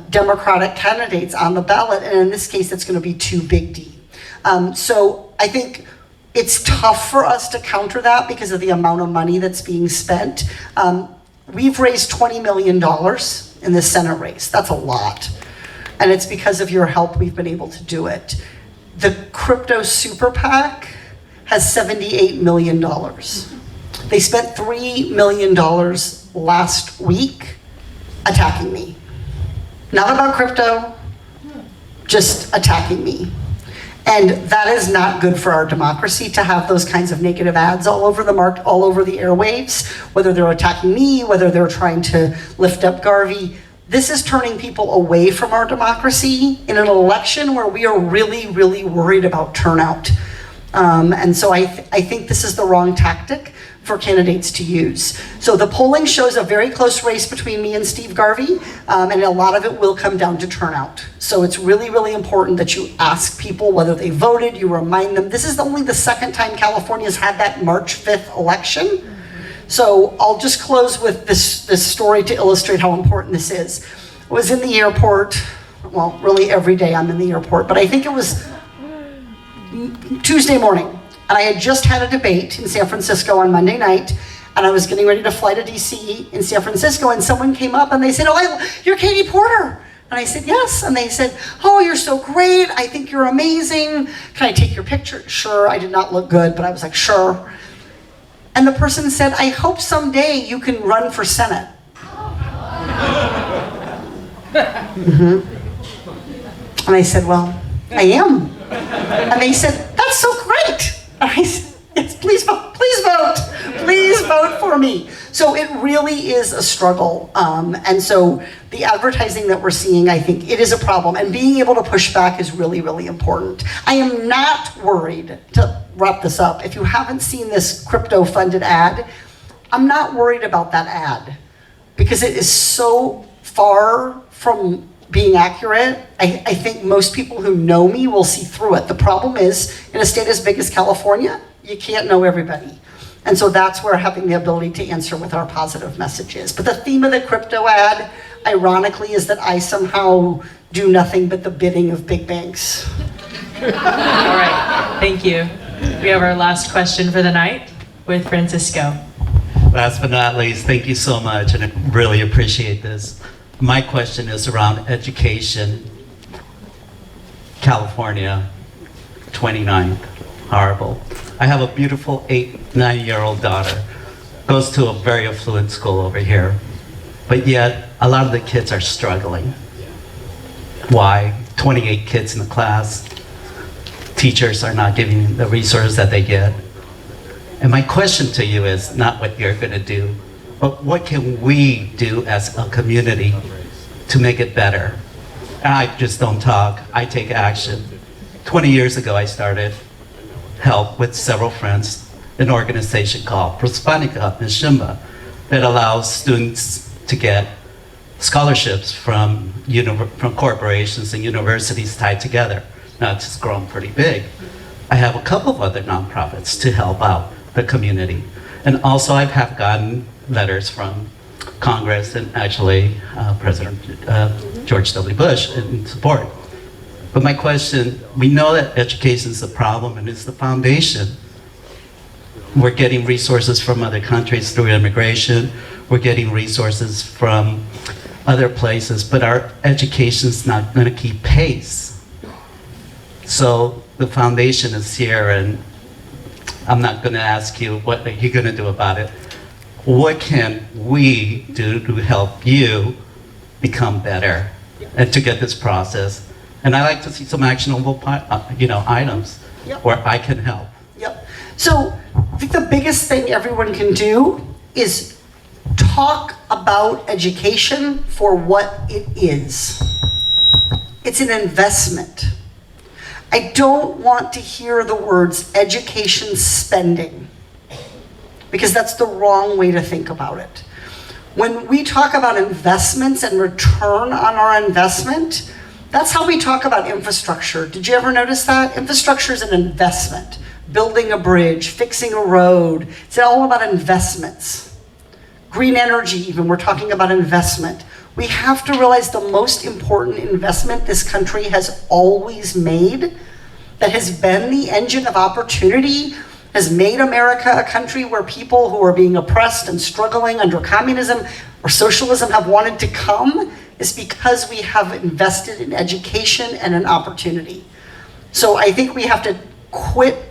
Democratic candidates on the ballot, and in this case, it's going to be 2 big D. So I think it's tough for us to counter that because of the amount of money that's being spent. We've raised $20 million in this Senate race. That's a lot. And it's because of your help we've been able to do it. The crypto super PAC has $78 million. They spent $3 million last week attacking me. Not about crypto, just attacking me. And that is not good for our democracy to have those kinds of negative ads all over the all over the airwaves, whether they're attacking me, whether they're trying to lift up Garvey. This is turning people away from our democracy in an election where we are really, really worried about turnout. And so I think this is the wrong tactic for candidates to use. So the polling shows a very close race between me and Steve Garvey, and a lot of it will come down to turnout. So it's really, really important that you ask people whether they voted, you remind them. This is only the second time California's had that March 5th election. So I'll just close with this story to illustrate how important this is. I was in the airport, well, really every day I'm in the airport, but I think it was Tuesday morning. And I had just had a debate in San Francisco on Monday night, and I was getting ready to fly to DC in San Francisco, and someone came up and they said, "Oh, you're Katie Porter." And I said, "Yes." And they said, "Oh, you're so great. I think you're amazing. Can I take your picture?" Sure. I did not look good, but I was like, sure. And the person said, "I hope someday you can run for Senate." And I said, "Well, I am." And they said, "That's so great." And I said, "Yes, please vote, please vote for me." So it really is a struggle. And so the advertising that we're seeing, I think it is a problem. And being able to push back is really, really important. I am not worried, to wrap this up, if you haven't seen this crypto-funded ad, I'm not worried about that ad because it is so far from being accurate. I think most people who know me will see through it. The problem is, in a state as big as California, you can't know everybody. And so that's where having the ability to answer with our positive message is. But the theme of the crypto ad, ironically, is that I somehow do nothing but the bidding of big banks. All right, thank you. We have our last question for the night with Francisco. Last but not least, thank you so much, and I really appreciate this. My question is around education. California, 29th, horrible. I have a beautiful 9-year-old daughter, goes to a very affluent school over here, but yet a lot of the kids are struggling. Why? 28 kids in the class, teachers are not giving the resources that they get. And my question to you is not what you're gonna do, but what can we do as a community to make it better? And I just don't talk, I take action. 20 years ago, I started help with several friends, an organization called Prospanica in Shimba that allows students to get scholarships from corporations and universities tied together. Now it's grown pretty big. I have a couple of other nonprofits to help out the community. And also I have gotten letters from Congress and actually President George W. Bush in support. But my question, we know that education is a problem and it's the foundation. We're getting resources from other countries through immigration. We're getting resources from other places, but our education's not gonna keep pace. So the foundation is here, and I'm not gonna ask you what are you gonna do about it. What can we do to help you become better and to get this process? And I like to see some actionable, items where I can help. Yep. So I think the biggest thing everyone can do is talk about education for what it is. It's an investment. I don't want to hear the words education spending, because that's the wrong way to think about it. When we talk about investments and return on our investment, that's how we talk about infrastructure. Did you ever notice that? Infrastructure is an investment. Building a bridge, fixing a road, it's all about investments. Green energy even, we're talking about investment. We have to realize the most important investment this country has always made, that has been the engine of opportunity, has made America a country where people who are being oppressed and struggling under communism or socialism have wanted to come, is because we have invested in education and in opportunity. So I think we have to quit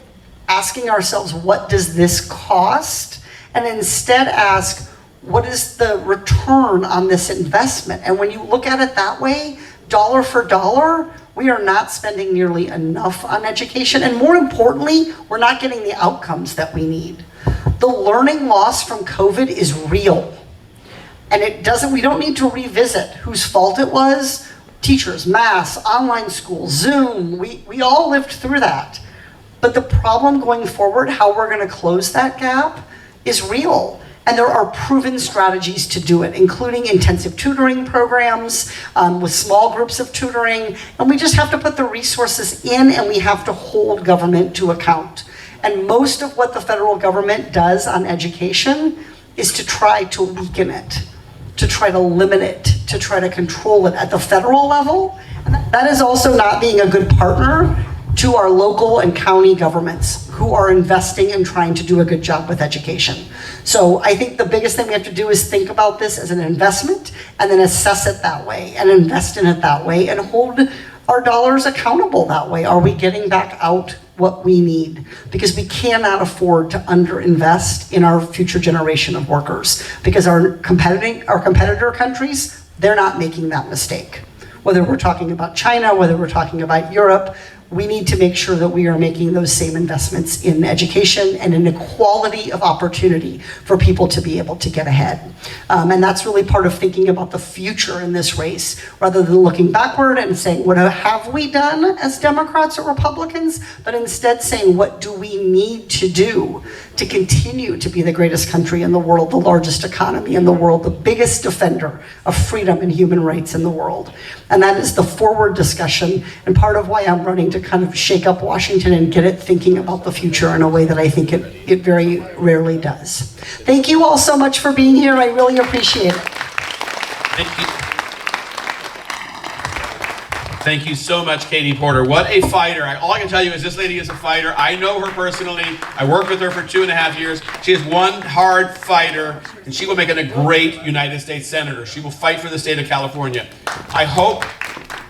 asking ourselves, what does this cost? And instead ask, what is the return on this investment? And when you look at it that way, dollar for dollar, we are not spending nearly enough on education. And more importantly, we're not getting the outcomes that we need. The learning loss from COVID is real. And we don't need to revisit whose fault it was. Teachers, masks, online school, Zoom, we all lived through that. But the problem going forward, how we're gonna close that gap, is real. And there are proven strategies to do it, including intensive tutoring programs with small groups of tutoring. And we just have to put the resources in, and we have to hold government to account. And most of what the federal government does on education is to try to weaken it, to try to limit it, to try to control it at the federal level. And that is also not being a good partner to our local and county governments who are investing and trying to do a good job with education. So I think the biggest thing we have to do is think about this as an investment and then assess it that way and invest in it that way and hold our dollars accountable that way. Are we getting back out what we need? Because we cannot afford to underinvest in our future generation of workers, because our competitor countries, they're not making that mistake. Whether we're talking about China, whether we're talking about Europe, we need to make sure that we are making those same investments in education and in equality of opportunity for people to be able to get ahead. And that's really part of thinking about the future in this race, rather than looking backward and saying, what have we done as Democrats or Republicans? But instead saying, what do we need to do to continue to be the greatest country in the world, the largest economy in the world, the biggest defender of freedom and human rights in the world? And that is the forward discussion, and part of why I'm running to kind of shake up Washington and get it thinking about the future in a way that I think it very rarely does. Thank you all so much for being here. I really appreciate it. Thank you. Thank you so much, Katie Porter. What a fighter. All I can tell you is this lady is a fighter. I know her personally. I worked with her for 2.5 years. She is one hard fighter, and she will make a great United States Senator. She will fight for the state of California. I hope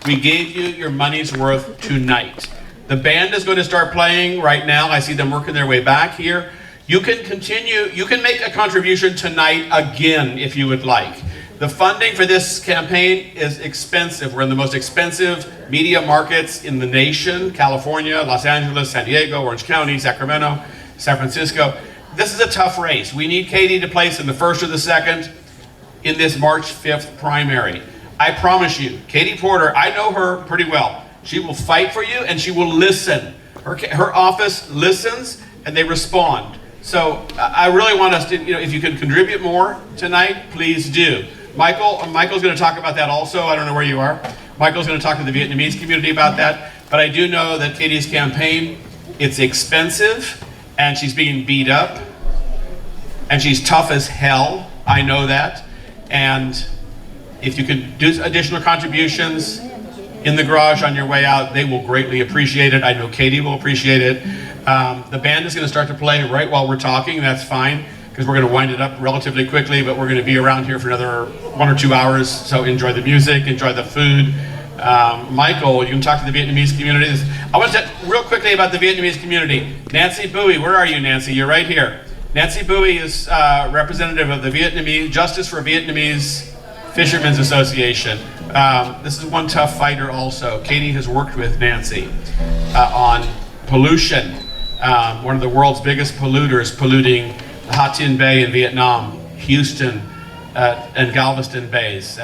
we gave you your money's worth tonight. The band is going to start playing right now. I see them working their way back here. You can continue, you can make a contribution tonight again if you would like. The funding for this campaign is expensive. We're in the most expensive media markets in the nation: California, Los Angeles, San Diego, Orange County, Sacramento, San Francisco. This is a tough race. We need Katie to place in the first or the second in this March 5th primary. I promise you, Katie Porter, I know her pretty well. She will fight for you, and she will listen. Her office listens, and they respond. So I really want us to, if you can contribute more tonight, please do. Michael's going to talk about that also. I don't know where you are. Michael's going to talk to the Vietnamese community about that. But I do know that Katie's campaign, it's expensive, and she's being beat up, and she's tough as hell. I know that. And if you could do additional contributions in the garage on your way out, they will greatly appreciate it. I know Katie will appreciate it. The band is going to start to play right while we're talking. That's fine, because we're going to wind it up relatively quickly, but we're going to be around here for another 1 or 2 hours. So enjoy the music, enjoy the food. Michael, you can talk to the Vietnamese community. I want to talk real quickly about the Vietnamese community. Nancy Bui, where are you, Nancy? You're right here. Nancy Bui is representative of the Vietnamese Justice for Vietnamese Fishermen's Association. This is one tough fighter also. Katie has worked with Nancy on pollution. One of the world's biggest polluters, polluting Ha Tinh Bay in Vietnam, Houston, and Galveston Bays.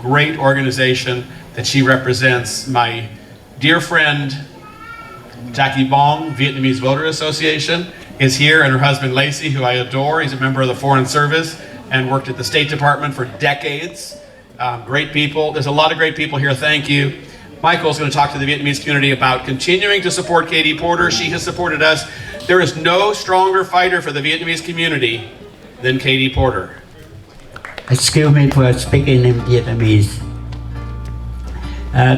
Great organization that she represents. My dear friend Jackie Bong, Vietnamese Voter Association, is here, and her husband Lacey, who I adore. He's a member of the Foreign Service and worked at the State Department for decades. Great people. There's a lot of great people here. Thank you. Michael's going to talk to the Vietnamese community about continuing to support Katie Porter. She has supported us. There is no stronger fighter for the Vietnamese community than Katie Porter. Excuse me for speaking in Vietnamese.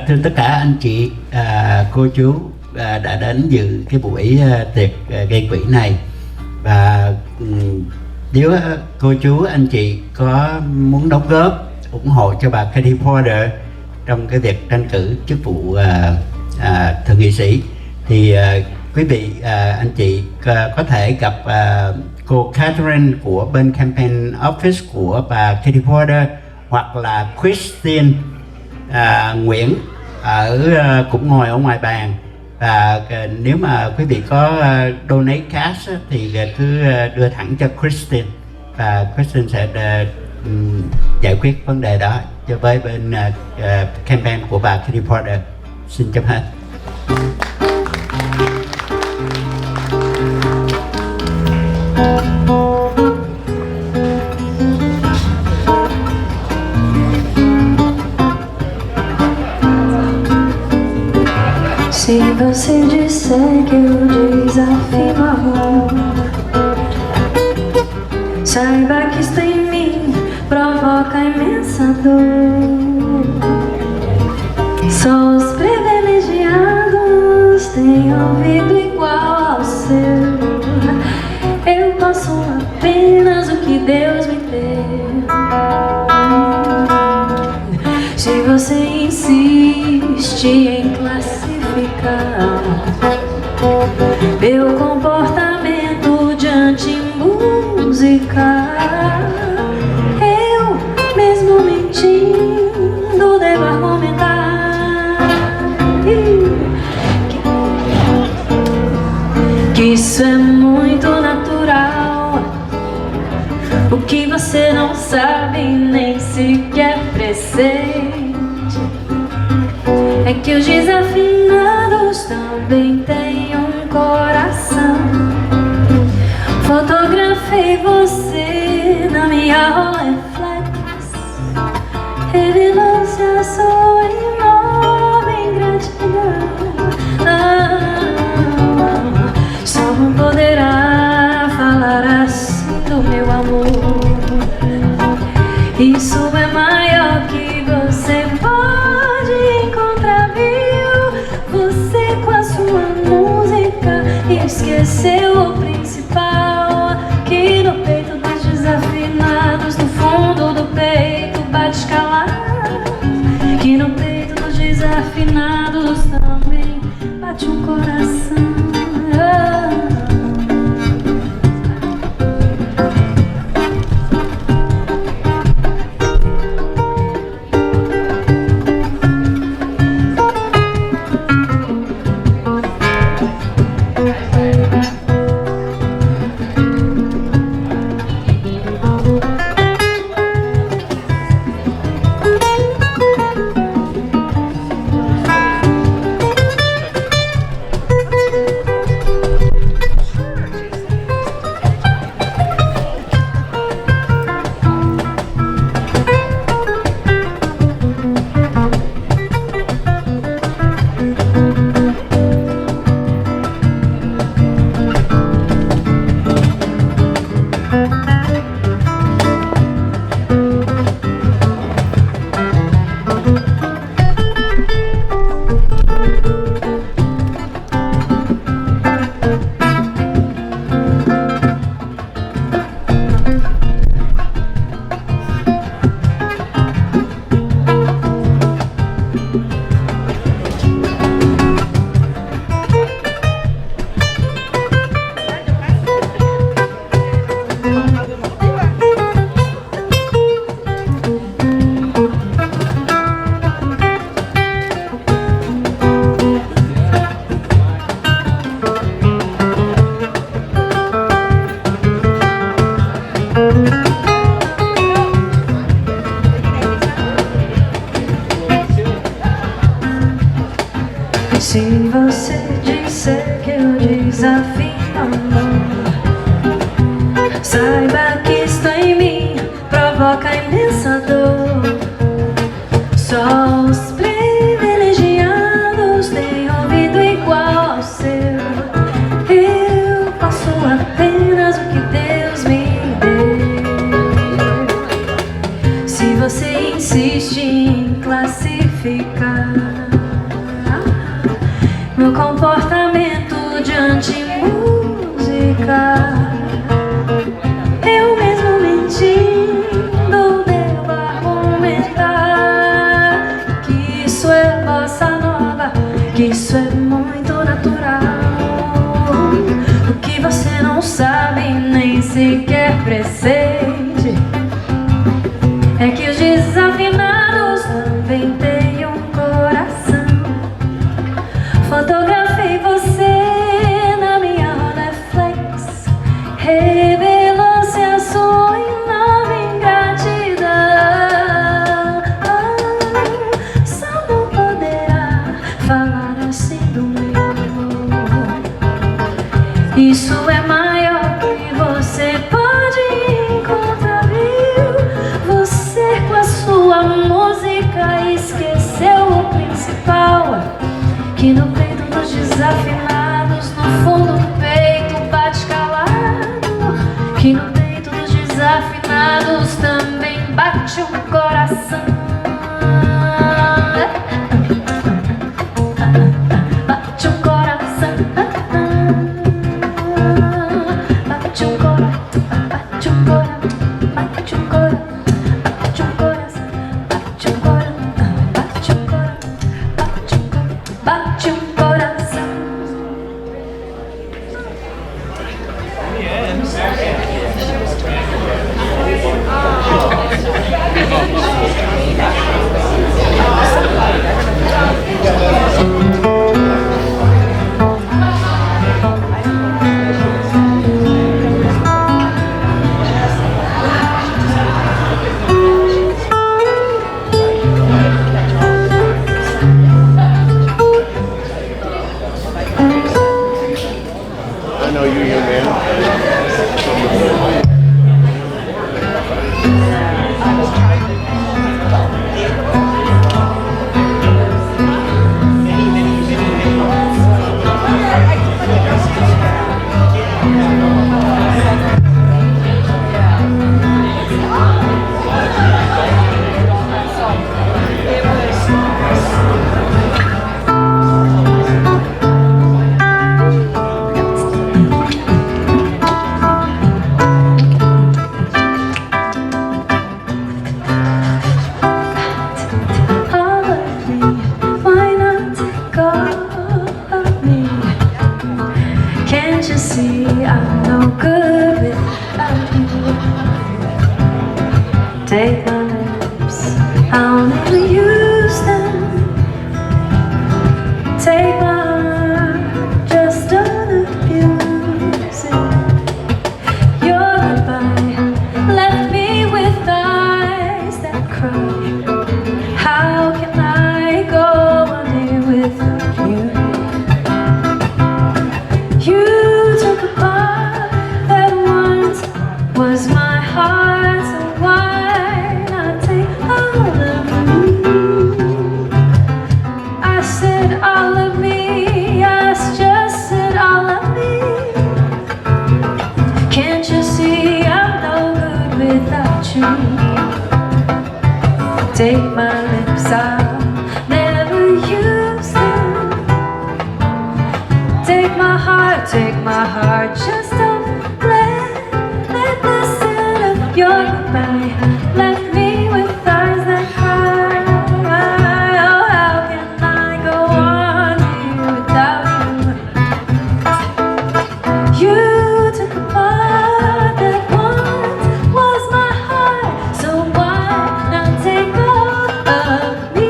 Thưa tất cả anh chị, cô chú đã đến dự cái buổi tiệc gây quỹ này, và nếu cô chú anh chị có muốn đóng góp ủng hộ cho bà Katie Porter trong cái việc tranh cử chức vụ thượng nghị sĩ, thì quý vị anh chị có thể gặp cô Catherine của bên campaign office của bà Katie Porter, hoặc là Tustin Nguyễn cũng ngồi ở ngoài bàn. Và nếu mà quý vị có donate cash thì cứ đưa thẳng cho Tustin, và Tustin sẽ giải quyết vấn đề đó cho với bên campaign của bà Katie Porter. Xin chấm hết. você disser que eu desafio amor, saiba que isto em mim provoca imensa dor. Só os privilegiados têm ouvido igual ao seu. Eu posso apenas o que Deus me deu. Se você insiste em classificar meu comportamento diante música, eu mesmo mentindo devo argumentar que isso é muito natural. O que você não sabe nem sequer presente é que os desafinados também têm um coração. Fotografei você na minha Rolleiflex, revelou-se a sua enorme ingratidão. Só não poderá falar assim do meu amor. Isso é maior que você pode encontrar, viu? Você com a sua música esqueceu o principal, que no peito dos desafinados, no fundo do peito bate calado, que no peito dos desafinados também bate um coração. Se você disser que eu desafio amor, saiba que isto em mim provoca imensa dor. Só os privilegiados têm ouvido igual ao seu. Eu posso apenas o que Deus me deu. Se você insiste em classificar meu comportamento diante música, eu mesmo mentindo devo argumentar que isso é bossa nova, que isso é muito natural. O que você não sabe nem sequer presente é que os desafinados também têm um coração. Fotografei você na minha Rolleiflex, revelou-se a sua enorme ingratidão. Só não poderá falar assim do meu amor. Isso é maior que você pode encontrar, viu? Você com a sua música esqueceu o principal, que no peito dos I'll never use them. Take my heart, just don't abuse it. Your goodbye left me with eyes that cry. How can I go on here without you? You took a part that once was my heart, so why not take all of me? I said all of me, I just said all of me. Can't you see I'm no good without you? Take my lips, I'll never use them. Take my heart, just don't let listen of your goodbye. Left me with eyes that cry. Oh, how can I go on here without you? You took a part that once was my heart, so why not take all of me?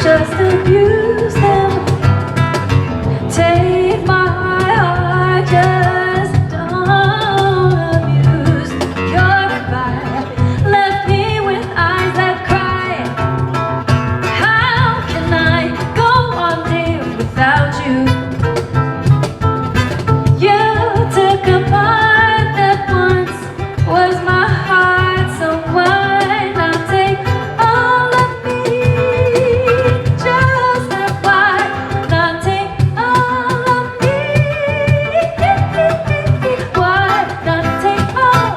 Just abuse them. Take my heart, just don't abuse. Your goodbye left me with eyes that cry. How can I go on dear without you? You took a part that once was my heart, so why not take all of me? Just why not take all of me? Why not take all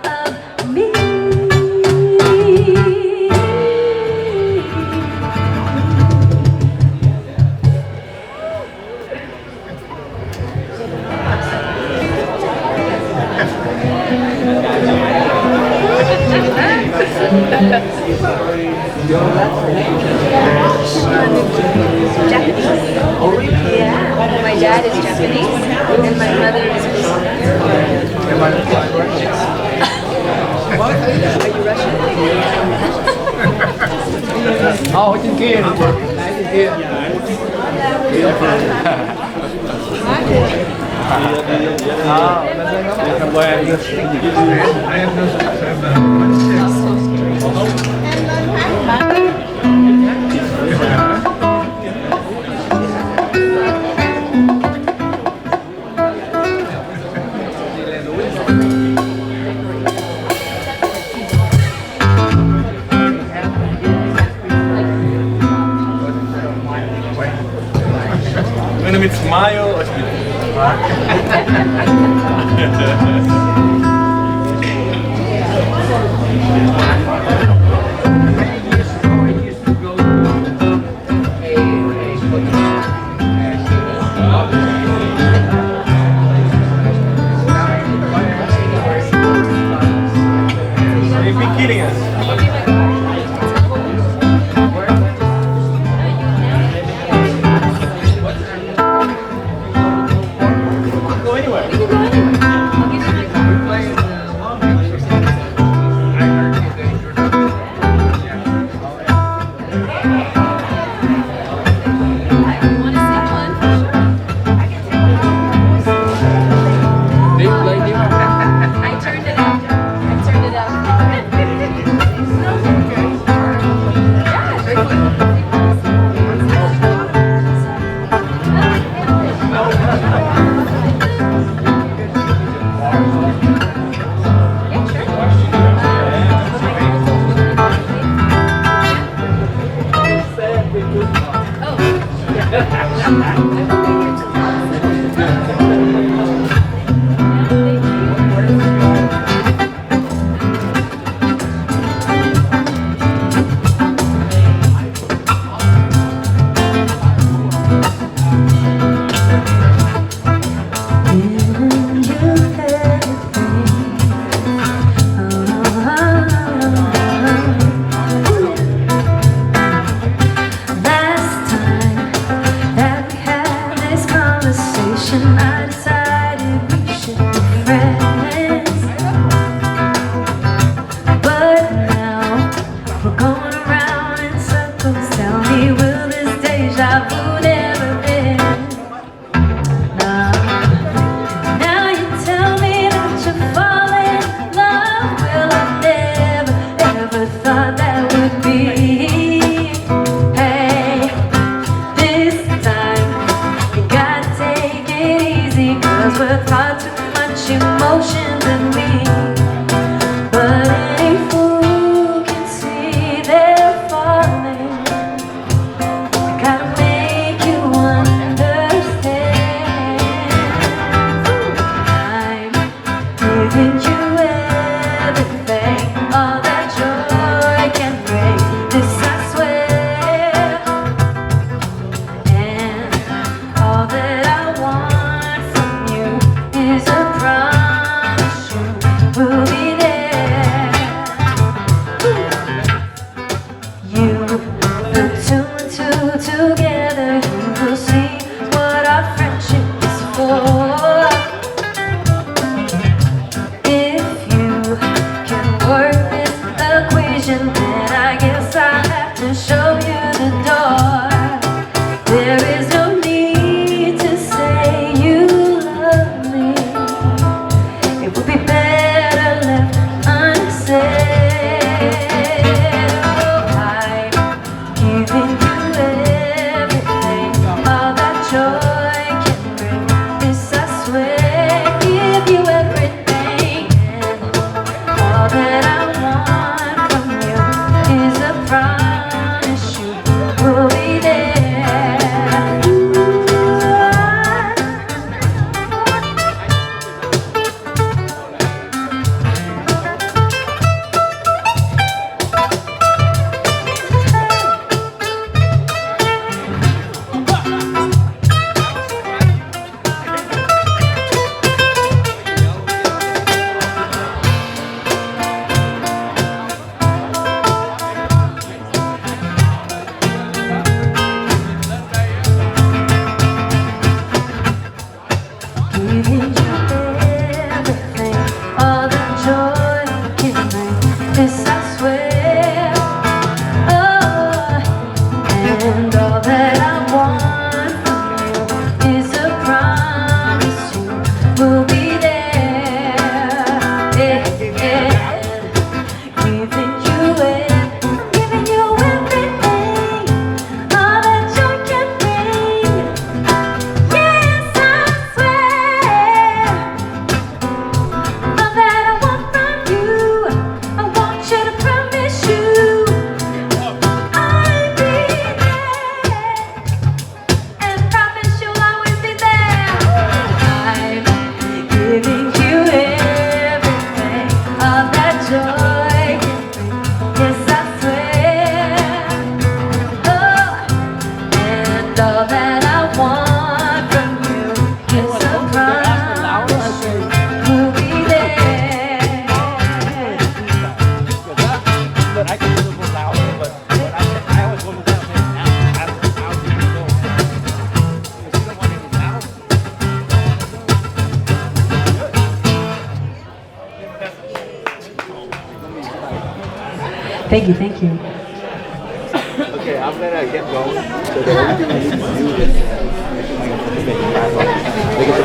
of me? Japanese. Yeah. My dad is Japanese and my mother is Russian. Are you Russian? Oh, it's in here. It's in When with smile or Thank you, thank you. Okay, I'm gonna get going. So the only thing you need to do is make it pass on. Make it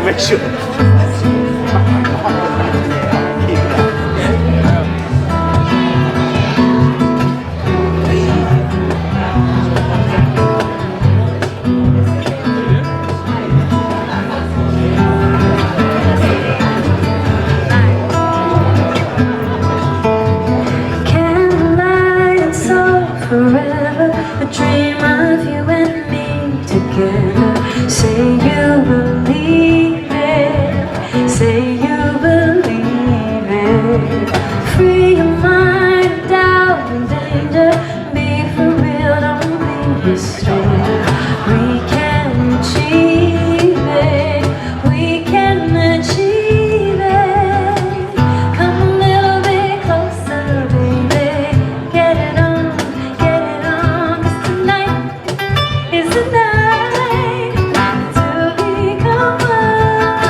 make sure. believe it. Free your mind of doubt and danger. Be for real, don't be a stranger. We can achieve it. We can achieve it. Come a little bit closer, baby. Get it on, 'cause tonight is the night to become one.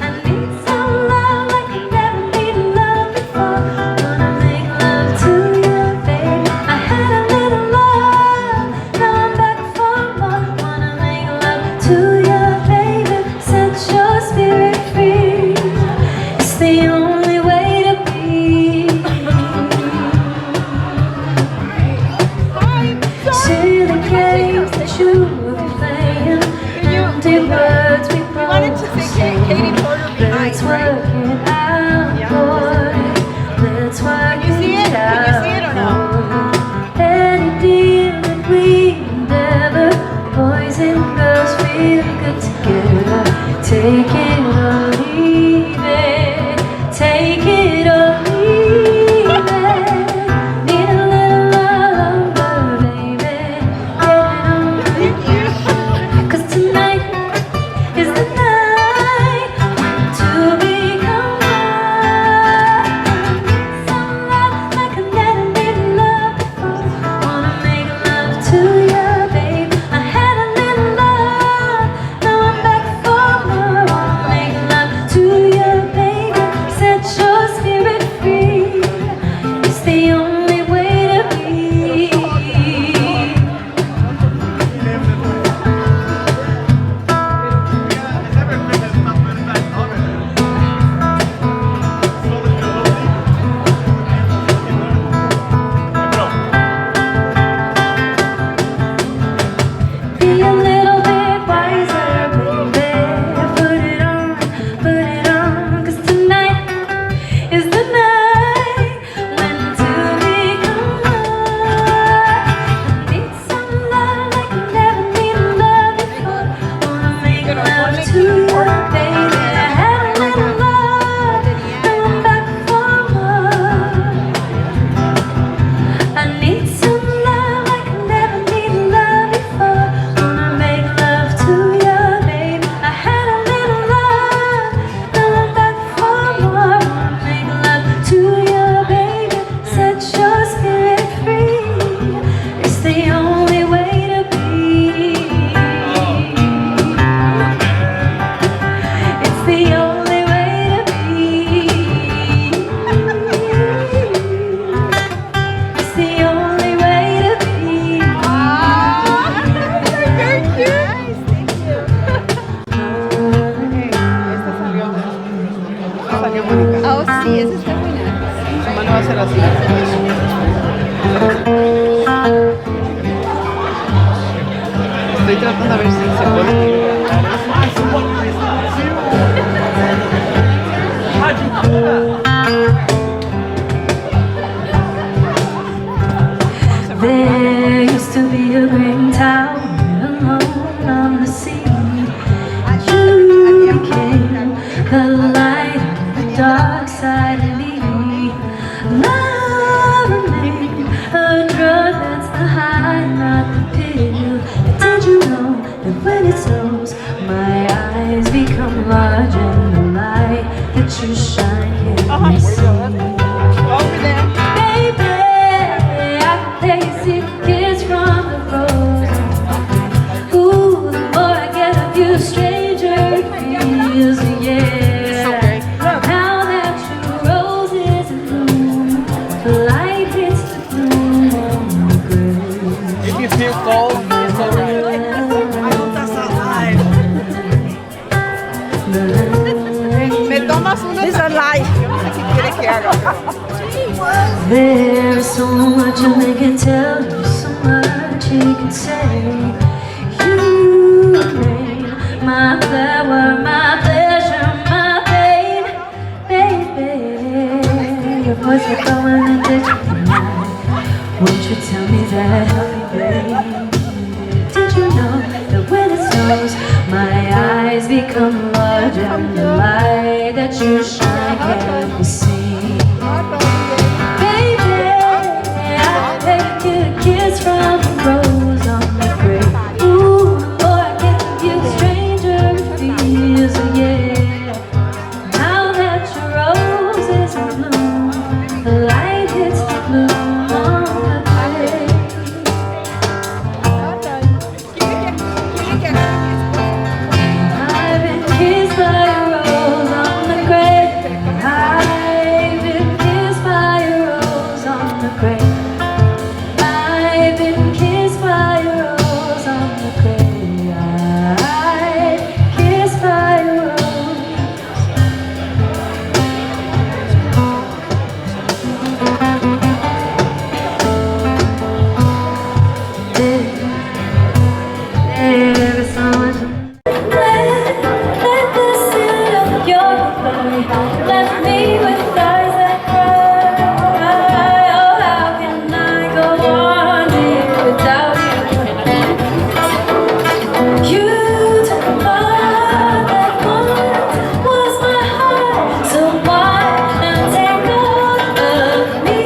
I need some love like I never needed love before. Wanna make love to you, baby. I had a little love, now I'm back for more. Wanna make love to you, baby. Set your spirit free. It's the only way to be. Silly games that you will be playing. Empty words we both say. Let's work it out, boy. Let's work it out. Any deal that we endeavor, boys and girls feel good together. Take it or leave it. Take it or leave it. Need a little longer, baby. Get it on. 'Cause tonight is the night to become one. Some love like I never needed love before. Wanna make love to you, babe. I had a little love, now I'm back for more. Wanna make love to you, baby. Set your spirit free. It's the only way to be. Be a little bit wiser, baby. Put it on, 'cause tonight is the night when to become one. I need some love like I never needed love before. Wanna make love to you, baby. I had a little love, now I'm back for more. I need some love like I never needed love before. Wanna make love to you, babe. I had a little love, now I'm back for more. Wanna make love to you, baby. Set your spirit free. It's the only way to be. It's the only way to be. It's the only way to be. Very cute. Thank you. Oh, sí, esa está buena. Su mano va a ser así. Estoy tratando de ver si se puede. There used to be a green tower alone on the sea. You became the light of the dark side of me. Love remained a drug that's the high, not the pill. But did you know that when it snows, my eyes become large and the light that you shine can't see? Baby, I can taste secrets from the road. Ooh, the more I get of you, stranger it feels, yeah. Now that your roses in bloom, the light hits the gloom on the grave. If you feel cold, it's alright. Me tomas una. It's alive. Yo no sé qué quiere que haga. There's so much a man can tell you, so much he can say. You remain my flower, my pleasure, my pain, baby. Your voice will go in a different night. Won't you tell me that, help me, baby? Did you know that when it snows, my eyes become large and the light that you left me with eyes that cry. Oh, how can I go on here without you? You took a part that once was my heart, so why not take hold of me?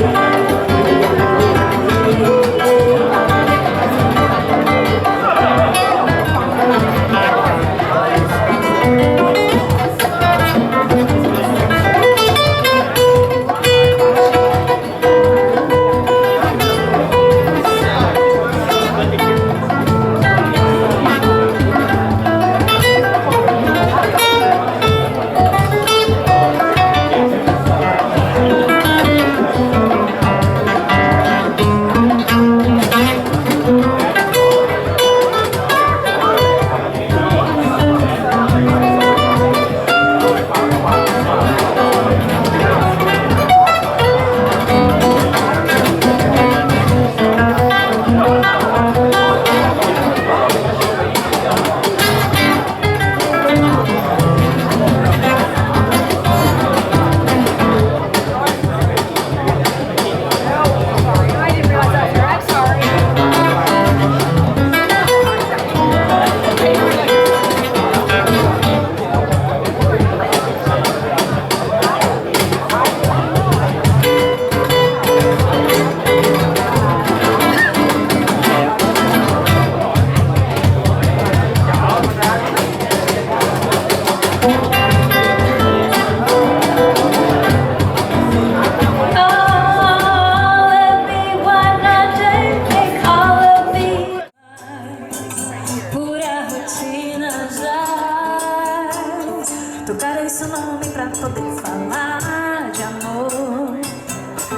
Tocarei seu nome pra poder falar de amor.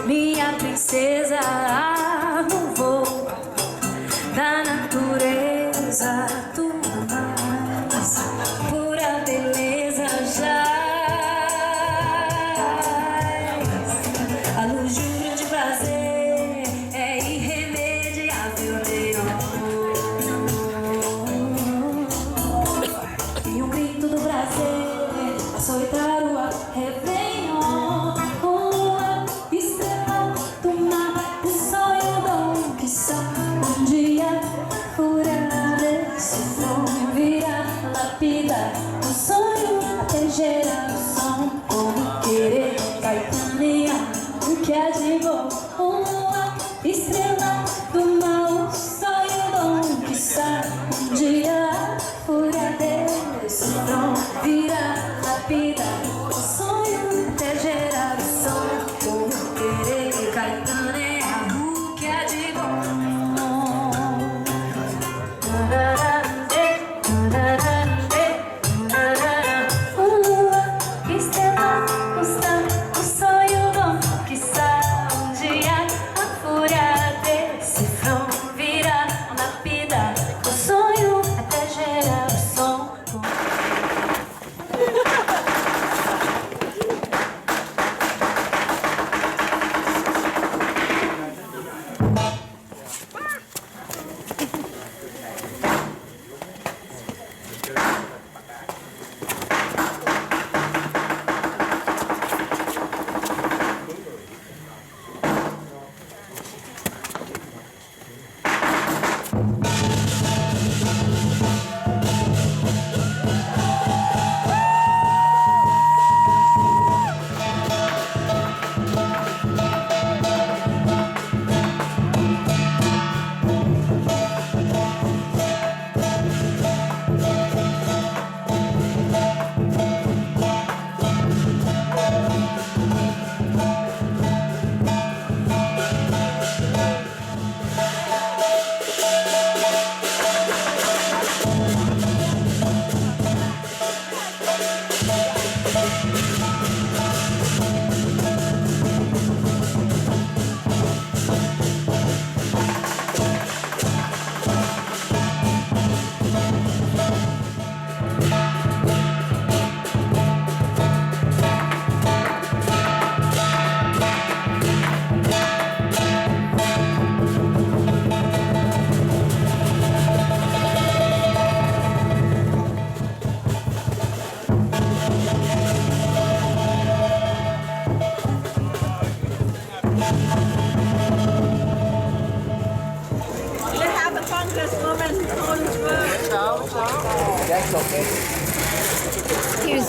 Minha princesa, no voo da natureza, tudo mais. Pura beleza já. A luz de um grande prazer é irremediável, meu amor. E um grito do prazer açoitar o ar, Réveillon, uma estrela do mar, um sonho dom que só um dia furar desse som, virar lapidar um sonho até geração, como querer caetanear o que há de bom, uma estrela do mar, um sonho dom que só um dia furar desse som, virar lapidar o sonho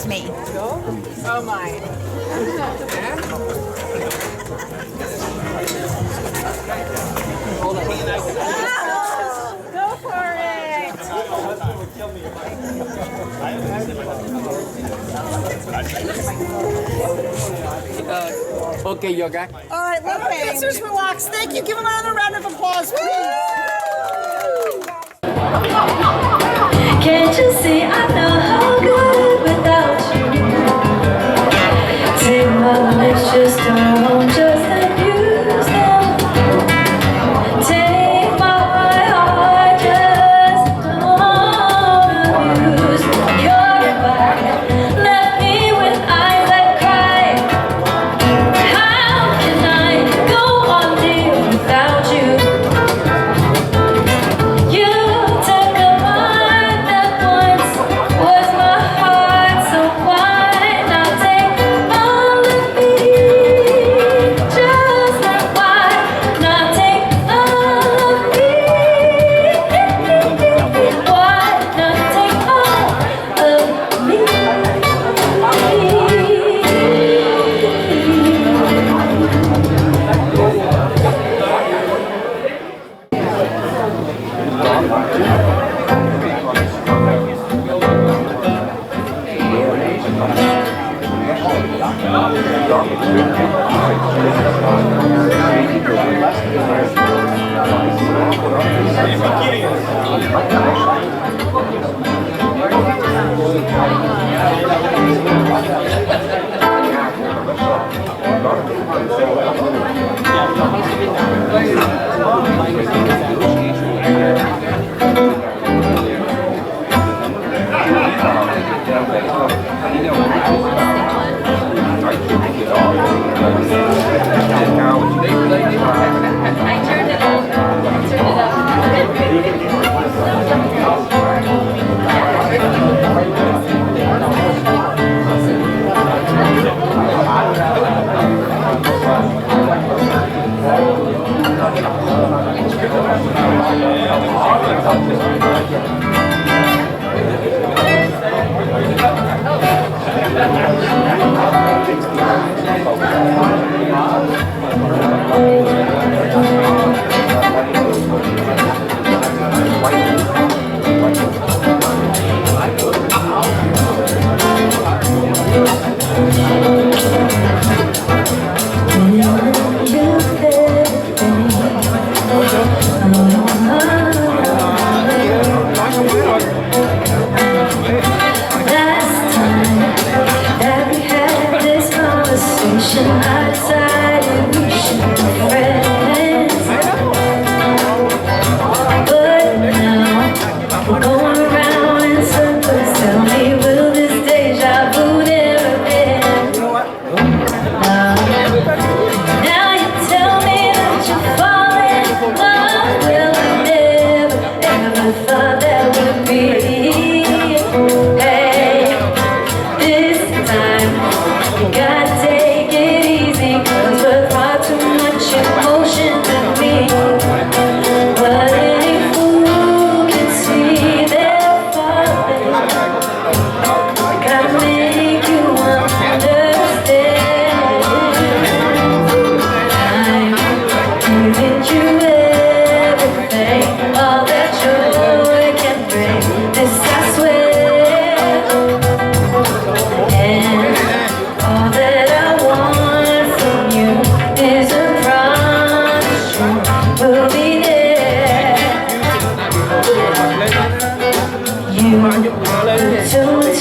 is me. Oh my. Go for it. Okay, yoga. All right, let our dancers relax. Thank you. Give them another round of applause, please. Can't you see I know how good without you? Take my lips, just don't just abuse them. Take my heart, just don't abuse your body. Left me with eyes that cry. How can I go on dear without you? You took a mind that once was my heart, so why not take all of me? Just like why not take all of me? Why not take all of me? Last time that we had this conversation, I decided we should be friends. But now we're going around in circles. Tell me, will this deja vu never end? Now you tell me that you're falling in love. Well, I never, ever thought that would be. Hey, this time you gotta take it easy, 'cause we're far too much emotion to me. But any fool can see they're falling. Gotta make you understand. I'm giving you everything, all that joy can bring. This I swear. And all that I want from you is a promise you will be there. You told